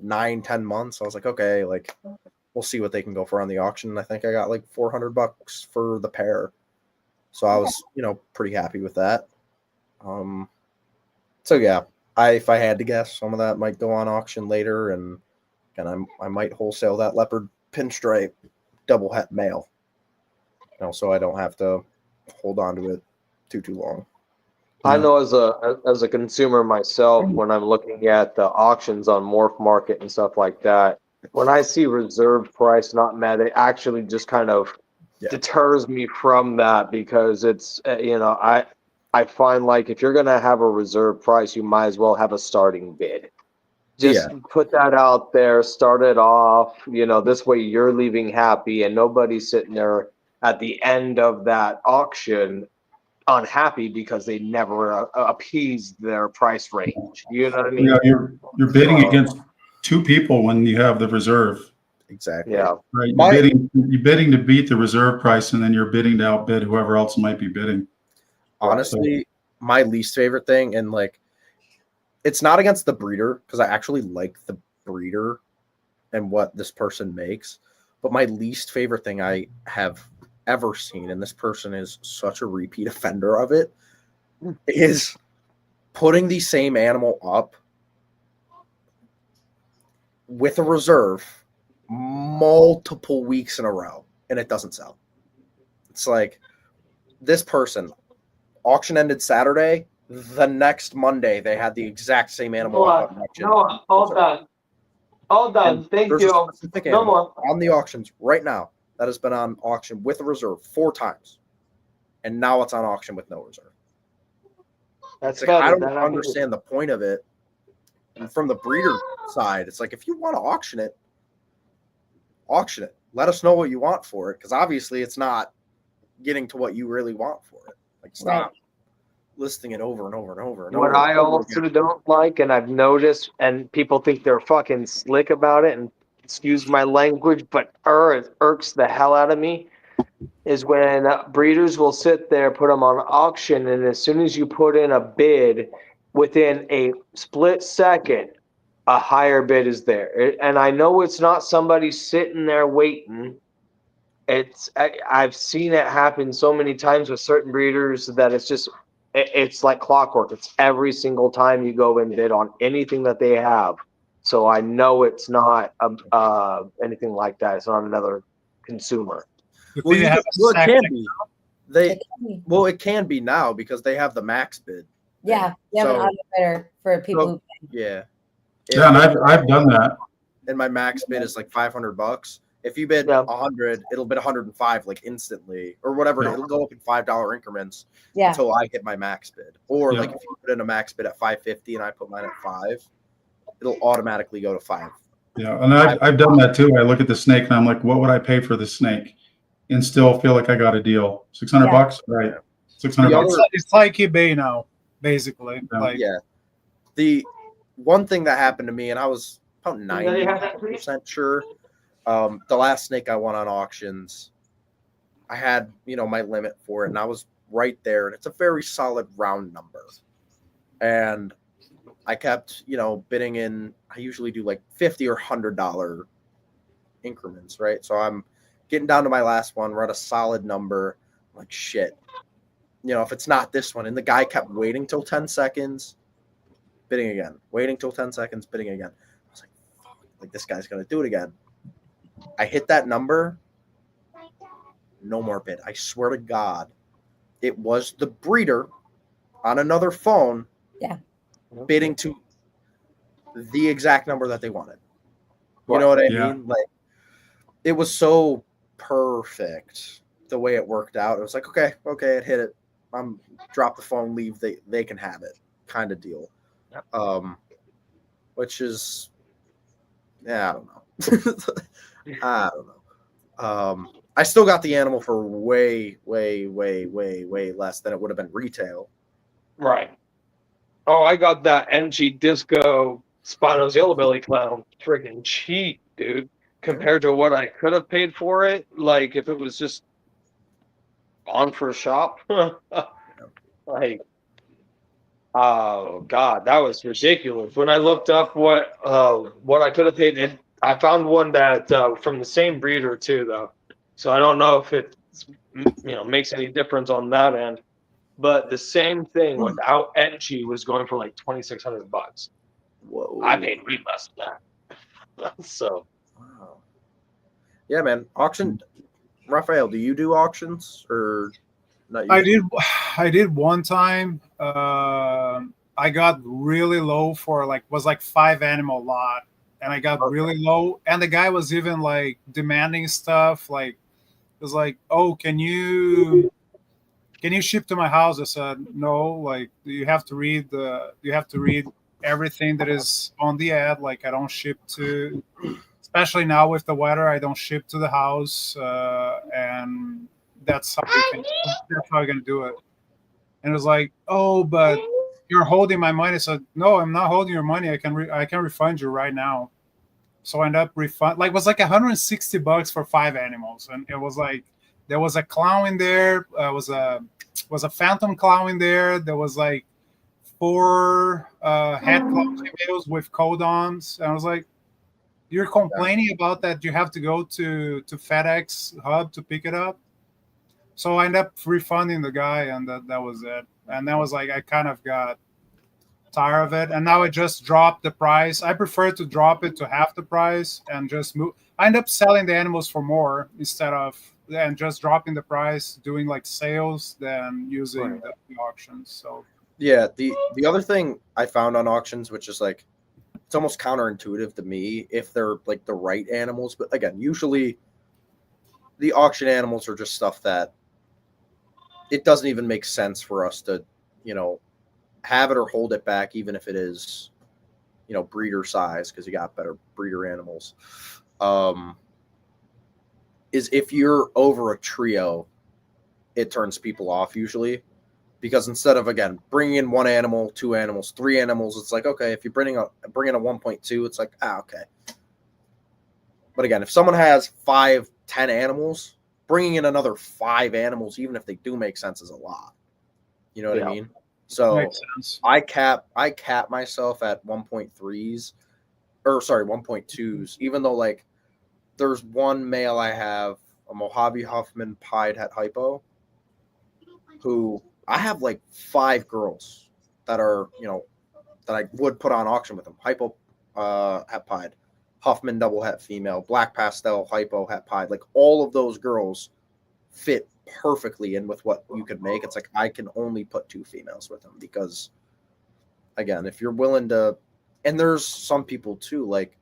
Speaker 3: 9-10 months. I was like, okay, we'll see what they can go for on the auction. I think I got $400 for the pair. So I was, pretty happy with that. So yeah, if I had to guess, some of that might go on auction later, and I might wholesale that leopard pinstripe double het male. So I don't have to hold on to it too long.
Speaker 5: I know as a consumer myself, when I'm looking at the auctions on Morph Market and stuff like that, when I see reserve price not met, it actually just kind of deters me from that, because it's I find if you're gonna have a reserve price, you might as well have a starting bid. Just put that out there, start it off. This way you're leaving happy, and nobody's sitting there at the end of that auction unhappy because they never appeased their price range. You know what I mean?
Speaker 1: Yeah, you're bidding against 2 people when you have the reserve.
Speaker 3: Exactly.
Speaker 5: Yeah.
Speaker 1: Right. You're bidding to beat the reserve price, and then you're bidding to outbid whoever else might be bidding.
Speaker 3: Honestly, my least favorite thing, and it's not against the breeder because I actually like the breeder and what this person makes. But my least favorite thing I have ever seen, and this person is such a repeat offender of it, is putting the same animal up with a reserve multiple weeks in a row and it doesn't sell. It's like this person, auction ended Saturday. The next Monday, they had the exact same animal up on auction.
Speaker 5: No, hold on. Hold on.
Speaker 3: And
Speaker 5: Thank
Speaker 3: there's a
Speaker 5: you.
Speaker 3: specific
Speaker 5: No
Speaker 3: animal
Speaker 5: more.
Speaker 3: on the auctions right now that has been on auction with a reserve 4 times. And now it's on auction with no reserve.
Speaker 5: That's
Speaker 3: It's like, I
Speaker 5: better.
Speaker 3: don't understand the point of it. And from the breeder side, it's like, if you want to auction it. Let us know what you want for it, because obviously it's not getting to what you really want for it. Like, stop listing it over and over and over and
Speaker 5: What
Speaker 3: over.
Speaker 5: I also don't like, and I've noticed, and people think they're fucking slick about it, and excuse my language, but it irks the hell out of me, is when breeders will sit there, put them on auction, and as soon as you put in a bid, within a split second, a higher bid is there. And I know it's not somebody sitting there waiting. I've seen it happen so many times with certain breeders that it's like clockwork. It's every single time you go and bid on anything that they have. So I know it's not anything like that. It's not another consumer.
Speaker 3: Well, it can be. It can be now because they have the max bid.
Speaker 4: Yeah, you have an auto bidder for people who pay.
Speaker 3: Yeah.
Speaker 1: Yeah, and I've done that.
Speaker 3: And my max bid is like $500. If you bid 100, it'll bid 105 like instantly or whatever.
Speaker 1: Yeah.
Speaker 3: It'll go up in $5 increments
Speaker 4: Yeah.
Speaker 3: until I hit my max bid. Or
Speaker 1: Yeah.
Speaker 3: like if you put in a max bid at 550 and I put mine at 5, it'll automatically go to 5.
Speaker 1: Yeah, and I've done that too. I look at the snake and I'm like, what would I pay for this snake? And still feel like I got a deal. $600, right? $600.
Speaker 2: It's like eBay now, basically.
Speaker 1: Yeah.
Speaker 2: Like,
Speaker 3: The one thing that happened to me, and I was about 90% sure, the last snake I won on auctions, I had, my limit for it, and I was right there, and it's a very solid round number. And I kept, bidding in, I usually do like $50 or $100 increments, right? So I'm getting down to my last one. We're at a solid number. I'm like, shit. If it's not this one. And the guy kept waiting till 10 seconds, bidding again. Waiting till 10 seconds, bidding again. I was like, fuck, like this guy's going to do it again. I hit that number. No more bid. I swear to God, it was the breeder on another phone bidding to the exact number that they wanted. You know what I mean? Like, it was so perfect the way it worked out. It was like, okay, it hit it. Drop the phone, leave. They can have it, kind of deal. Which is, I don't know. I don't know. I still got the animal for way, way, way, way, way less than it would have been retail.
Speaker 5: Right. Oh, I got that NG Disco Spinos Yellow Belly Clown friggin' cheap, dude. Compared to what I could have paid for it, like if it was just on for a shop. Like, oh God, that was ridiculous. When I looked up what I could have paid, I found one that from the same breeder too, though. So I don't know if it makes any difference on that end. But the same thing without NG was going for like $2,600.
Speaker 3: Whoa!
Speaker 5: I paid way less than that. So,
Speaker 3: wow. Yeah, man. Auction. Raphael, do you do auctions or not?
Speaker 2: I did one time. I got really low for was 5 animal lot, and I got really low. And the guy was even like demanding stuff. Like, it was like, oh, can you ship to my house? I said no. Like, you have to read everything that is on the ad. Like, I don't ship to. Especially now with the weather, I don't ship to the house, and that's how I'm gonna do it. And it was like, oh, but you're holding my money. I said, no, I'm not holding your money. I can refund you right now. So I ended up it was like $160 for 5 animals, and it was like there was a clown in there, was a phantom clown in there. There was like 4 head club females with codons. And I was like, you're complaining about that you have to go to FedEx hub to pick it up. So I ended up refunding the guy, and that was it. And that was like, I kind of got tired of it. And now I just dropped the price. I prefer to drop it to half the price and just move. I end up selling the animals for more instead of and just dropping the price, doing like sales, than using the auctions. So
Speaker 3: Yeah, the other thing I found on auctions, which is like, it's almost counterintuitive to me if they're like the right animals, but again, usually the auction animals are just stuff that it doesn't even make sense for us to, have it or hold it back, even if it is, breeder size, because you got better breeder animals. Is if you're over a trio, it turns people off usually, because instead of, again, bringing in 1 animal, 2 animals, 3 animals, it's like, okay, if you bring in a 1.2, it's like, okay. But again, if someone has 5, 10 animals, bringing in another 5 animals, even if they do make sense, is a lot. You know what I mean? So
Speaker 2: makes sense.
Speaker 3: I cap myself at 1.3s, or sorry, 1.2s, even though like there's one male I have, a Mojave Huffman Pied Het Hypo, who I have like 5 girls that are, that I would put on auction with them. Hypo Het Pied, Huffman double het female, black pastel hypo het pied, like all of those girls fit perfectly in with what you could make. It's like I can only put 2 females with them because, again, if you're willing to, and there's some people too, like,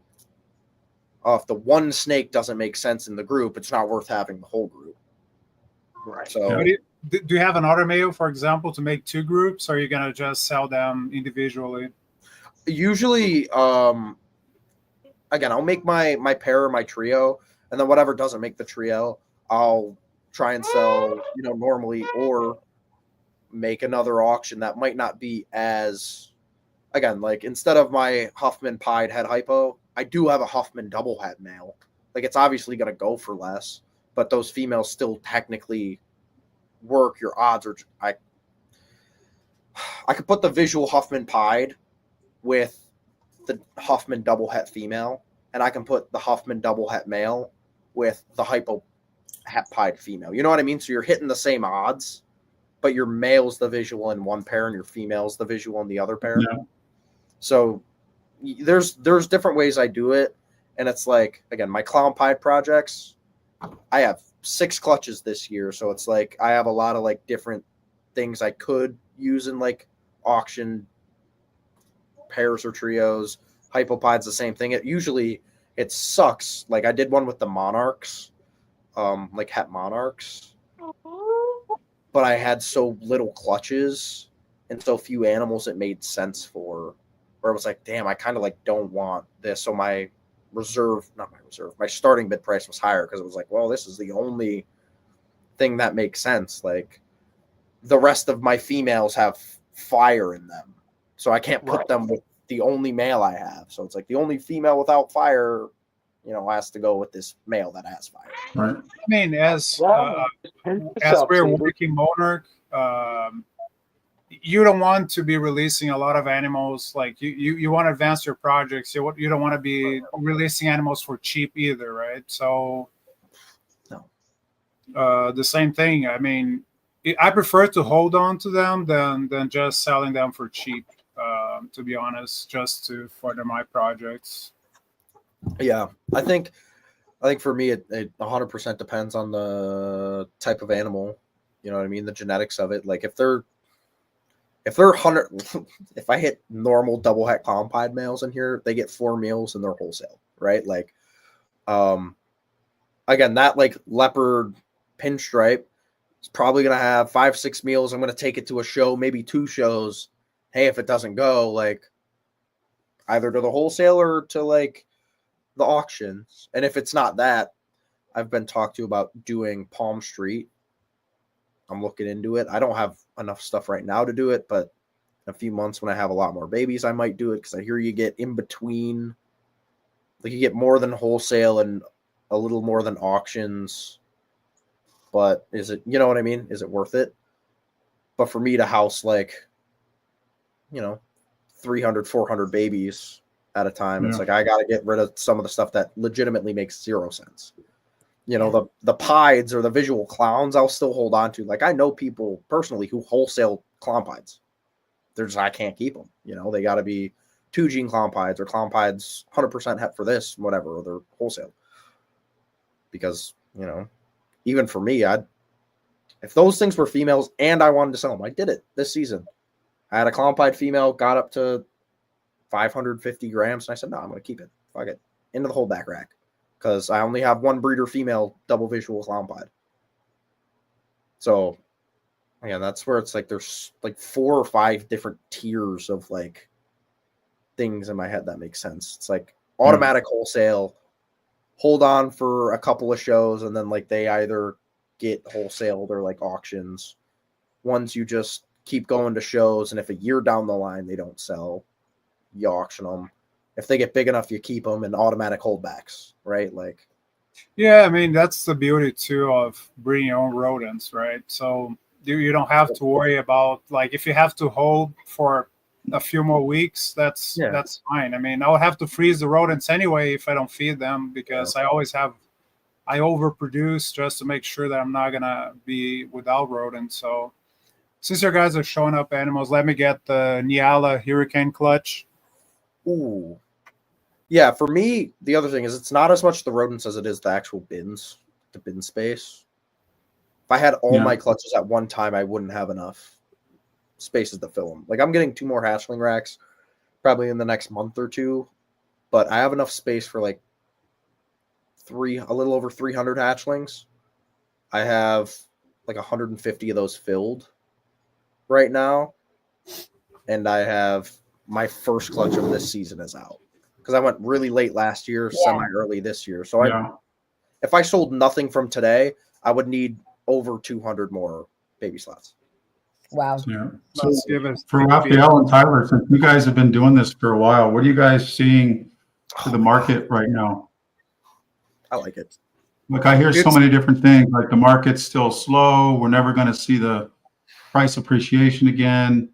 Speaker 3: if the one snake doesn't make sense in the group, it's not worth having the whole group.
Speaker 5: Right.
Speaker 3: So
Speaker 2: Do you have an order male, for example, to make 2 groups, or are you gonna just sell them individually?
Speaker 3: usually, again, I'll make my pair or my trio, and then whatever doesn't make the trio, I'll try and sell, normally, or make another auction that might not be as, again, like instead of my Huffman Pied Het Hypo, I do have a Huffman double het male. Like it's obviously going to go for less, but those females still technically work. Your odds are, I could put the visual Huffman Pied with the Huffman double het female, and I can put the Huffman double het male with the hypo het pied female. You know what I mean? So you're hitting the same odds, but your male's the visual in one pair and your female's the visual in the other pair.
Speaker 1: Yeah.
Speaker 3: So there's different ways I do it. And it's like, again, my clown pied projects, I have 6 clutches this year. So it's like, I have a lot of like different things I could use in like auction pairs or trios. Hypopied's the same thing. It sucks. Like I did one with the monarchs, like het monarchs, but I had so little clutches and so few animals it made sense for, where it was like, damn, I kind of like don't want this. So my starting bid price was higher because it was like, well, this is the only thing that makes sense. Like the rest of my females have fire in them, so I can't put them with the only male I have. So it's like the only female without fire, has to go with this male that has fire.
Speaker 1: Right.
Speaker 2: I mean, as we're working monarch, you don't want to be releasing a lot of animals. Like you want to advance your projects. You don't want to be releasing animals for cheap either, right? So,
Speaker 3: No.
Speaker 2: The same thing. I mean, I prefer to hold on to them than just selling them for cheap. To be honest, just to further my projects.
Speaker 3: Yeah, I think for me it 100% depends on the type of animal. You know what I mean? The genetics of it. Like if they're 100, if I hit normal double het clown pied males in here, they get 4 meals and they're wholesale, right? Like, again, that like leopard pinstripe is probably gonna have 5-6 meals. I'm gonna take it to a show, maybe 2 shows. Hey, if it doesn't go, like either to the wholesaler or to like the auctions. And if it's not that, I've been talked to about doing Palm Street. I'm looking into it. I don't have enough stuff right now to do it, but in a few months when I have a lot more babies, I might do it because I hear you get in between, like you get more than wholesale and a little more than auctions. But is it, you know what I mean? Is it worth it? But for me to house like, 300, 400 babies at a time. It's
Speaker 1: Yeah.
Speaker 3: like I got to get rid of some of the stuff that legitimately makes zero sense. The pieds or the visual clowns, I'll still hold on to. Like, I know people personally who wholesale clown pieds. They're just, I can't keep them. They got to be 2 gene clown pieds or clown pieds 100% het for this, whatever, or they're wholesale. Because, even for me, if those things were females and I wanted to sell them, I did it this season. I had a clown pied female, got up to 550 grams, and I said, no, I'm going to keep it. Fuck it. Into the holdback rack. Because I only have one breeder female double visual clown pied. So, yeah, that's where it's like there's like 4 or 5 different tiers of like things in my head that make sense. It's like automatic wholesale, hold on for a couple of shows, and then like they either get wholesaled or like auctions. Ones you just keep going to shows, and if a year down the line they don't sell, you auction them. If they get big enough, you keep them, and automatic holdbacks, right? Like,
Speaker 2: Yeah, I mean, that's the beauty too of breeding your own rodents, right? So you don't have to worry about, like, if you have to hold for a few more weeks, that's fine. I mean, I'll have to freeze the rodents anyway if I don't feed them, because I overproduce just to make sure that I'm not gonna be without rodents. So since your guys are showing up animals, let me get the Nyala Hurricane clutch.
Speaker 3: ooh. Yeah, for me, the other thing is it's not as much the rodents as it is the actual bins, the bin space. If I had all my clutches at one time, I wouldn't have enough spaces to fill them. Like, I'm getting 2 more hatchling racks probably in the next month or 2, but I have enough space for like a little over 300 hatchlings. I have like 150 of those filled right now, and I have my first clutch of this season is out. Because I went really late last year, semi-early this year. So if I sold nothing from today, I would need over 200 more baby slots.
Speaker 4: Wow.
Speaker 1: Yeah. So for Raphael and Tyler, since you guys have been doing this for a while, what are you guys seeing for the market right now?
Speaker 3: I like it.
Speaker 1: Look, I hear so many different things. Like, the market's still slow. We're never going to see the price appreciation again.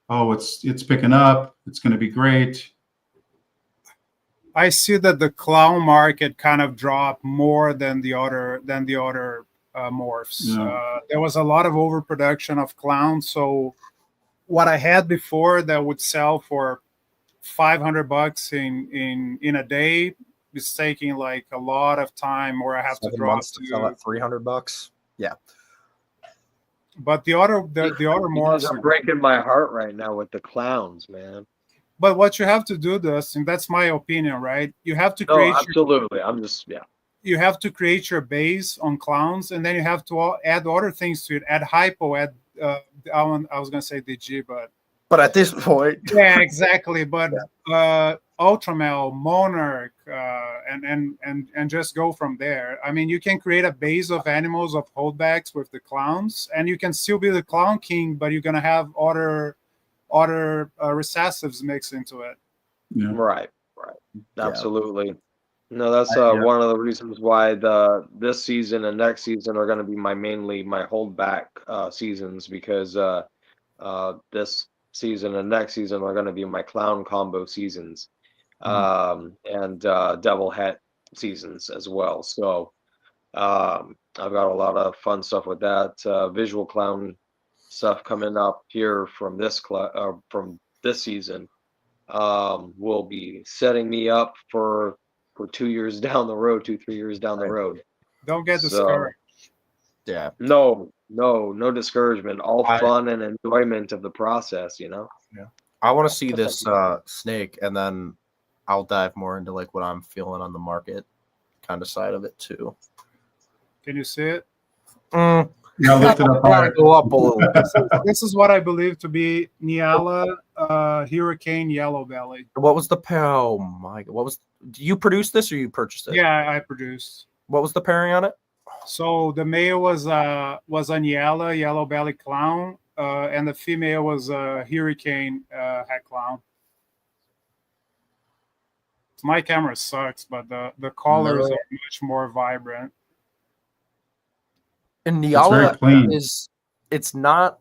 Speaker 1: Oh, it's picking up. It's going to be great.
Speaker 2: I see that the clown market kind of dropped more than the other morphs.
Speaker 1: Yeah.
Speaker 2: There was a lot of overproduction of clowns. So what I had before that would sell for $500 in a day is taking like a lot of time, where I have to drop
Speaker 3: to sell at $300. Yeah.
Speaker 2: But the other
Speaker 5: morphs are breaking my heart right now with the clowns, man.
Speaker 2: But what you have to do, Dustin, that's my opinion, right? You have to create.
Speaker 5: Absolutely.
Speaker 2: You have to create your base on clowns, and then you have to add other things to it. Add hypo. Add. I was gonna say DG,
Speaker 3: but at this point,
Speaker 2: yeah, exactly. But Ultramel, Monarch, and just go from there. I mean, you can create a base of animals of holdbacks with the clowns, and you can still be the clown king, but you're gonna have other recessives mixed into it.
Speaker 1: Yeah.
Speaker 5: Right. Absolutely. No, that's one of the reasons why this season and next season are going to be mainly my holdback seasons, because this season and next season are going to be my clown combo seasons, and devil het seasons as well. So I've got a lot of fun stuff with that. Visual clown stuff coming up here from this season will be setting me up for 2 years down the road, 2-3 years down the road.
Speaker 2: Don't get discouraged.
Speaker 3: Yeah.
Speaker 5: No discouragement. All fun and enjoyment of the process,
Speaker 3: Yeah. I want to see this snake, and then I'll dive more into like what I'm feeling on the market kind of side of it too.
Speaker 2: Can you see it?
Speaker 1: Yeah, lift it up higher.
Speaker 3: Go up a little.
Speaker 2: This is what I believe to be Nyala Hurricane Yellow Belly.
Speaker 3: What was the pair? Oh my God! What was? Do you produce this or you purchased it?
Speaker 2: Yeah, I produced.
Speaker 3: What was the pairing on it?
Speaker 2: So the male was a Nyala Yellow Belly Clown, and the female was a Hurricane Het Clown. My camera sucks, but the colors are much more vibrant.
Speaker 3: And Nyala it's not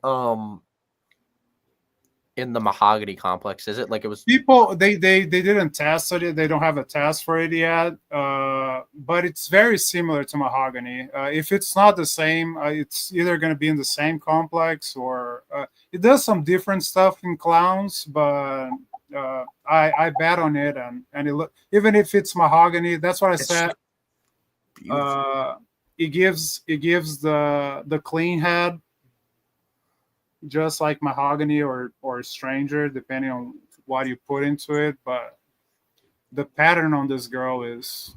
Speaker 3: in the mahogany complex? Is it like it was?
Speaker 2: People they didn't test it. They don't have a test for it yet. But it's very similar to mahogany. If it's not the same, it's either going to be in the same complex or it does some different stuff in clowns. But I bet on it, and it even if it's mahogany, that's what I said. It gives the clean head, just like mahogany or stranger, depending on what you put into it. But the pattern on this girl is,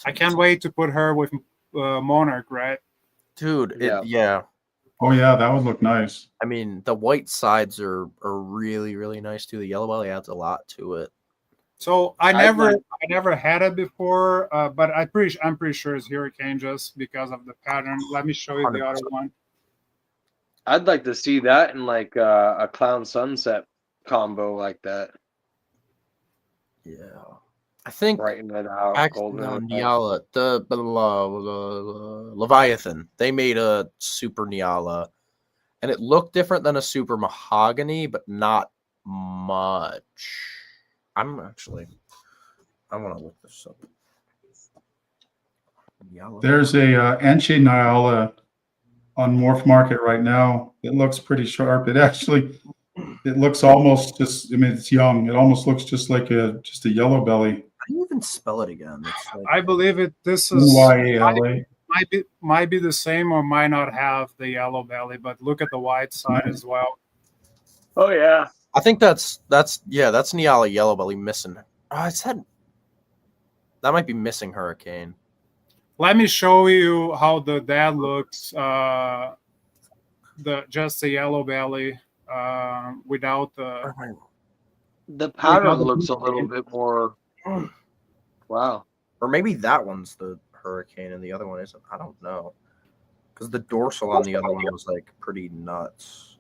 Speaker 2: I can't wait to put her with Monarch, right?
Speaker 3: Dude,
Speaker 5: Yeah.
Speaker 3: yeah.
Speaker 1: Oh yeah, that would look nice.
Speaker 3: I mean, the white sides are really, really nice too. The yellow belly adds a lot to it.
Speaker 2: So I never had it before, but I'm pretty sure it's Hurricane just because of the pattern. Let me show you the
Speaker 3: 100%.
Speaker 2: other one.
Speaker 5: I'd like to see that in like a clown sunset combo like that.
Speaker 3: Yeah, I think
Speaker 5: Brighten it out. Golden
Speaker 3: no,
Speaker 5: it up.
Speaker 3: Nyala, the Leviathan. They made a super Nyala, and it looked different than a super mahogany, but not much. I want to look this up. Nyala.
Speaker 1: There's a Enche Nyala on Morph Market right now. It looks pretty sharp. It looks almost just. I mean, it's young. It almost looks just like a yellow belly.
Speaker 3: How do you even spell it again? It's like,
Speaker 2: I believe it. This is
Speaker 1: YALA.
Speaker 2: might be the same or might not have the yellow belly, but look at the white side as well.
Speaker 5: Oh yeah.
Speaker 3: I think that's Nyala yellow belly missing. I said that might be missing Hurricane.
Speaker 2: Let me show you how the dad looks. Just the yellow belly without the.
Speaker 5: The pattern looks a little bit more. Wow.
Speaker 3: Or maybe that one's the Hurricane and the other one isn't. I don't know. Because the dorsal on the other one was like pretty nuts.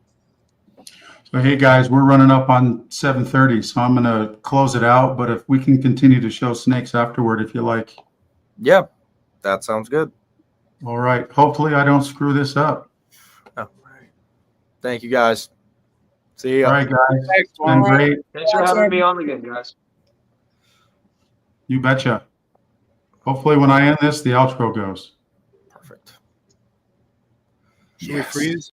Speaker 1: So hey guys, we're running up on 7:30, so I'm gonna close it out. But if we can continue to show snakes afterward, if you like.
Speaker 3: Yeah, that sounds good.
Speaker 1: All right. Hopefully I don't screw this up.
Speaker 3: All right. Thank you guys. See ya.
Speaker 1: All right, guys.
Speaker 2: Thanks,
Speaker 1: It's been great.
Speaker 5: Thanks for having me on again, guys.
Speaker 1: You betcha. Hopefully when I end this, the outro goes.
Speaker 3: Perfect.
Speaker 2: Should we freeze?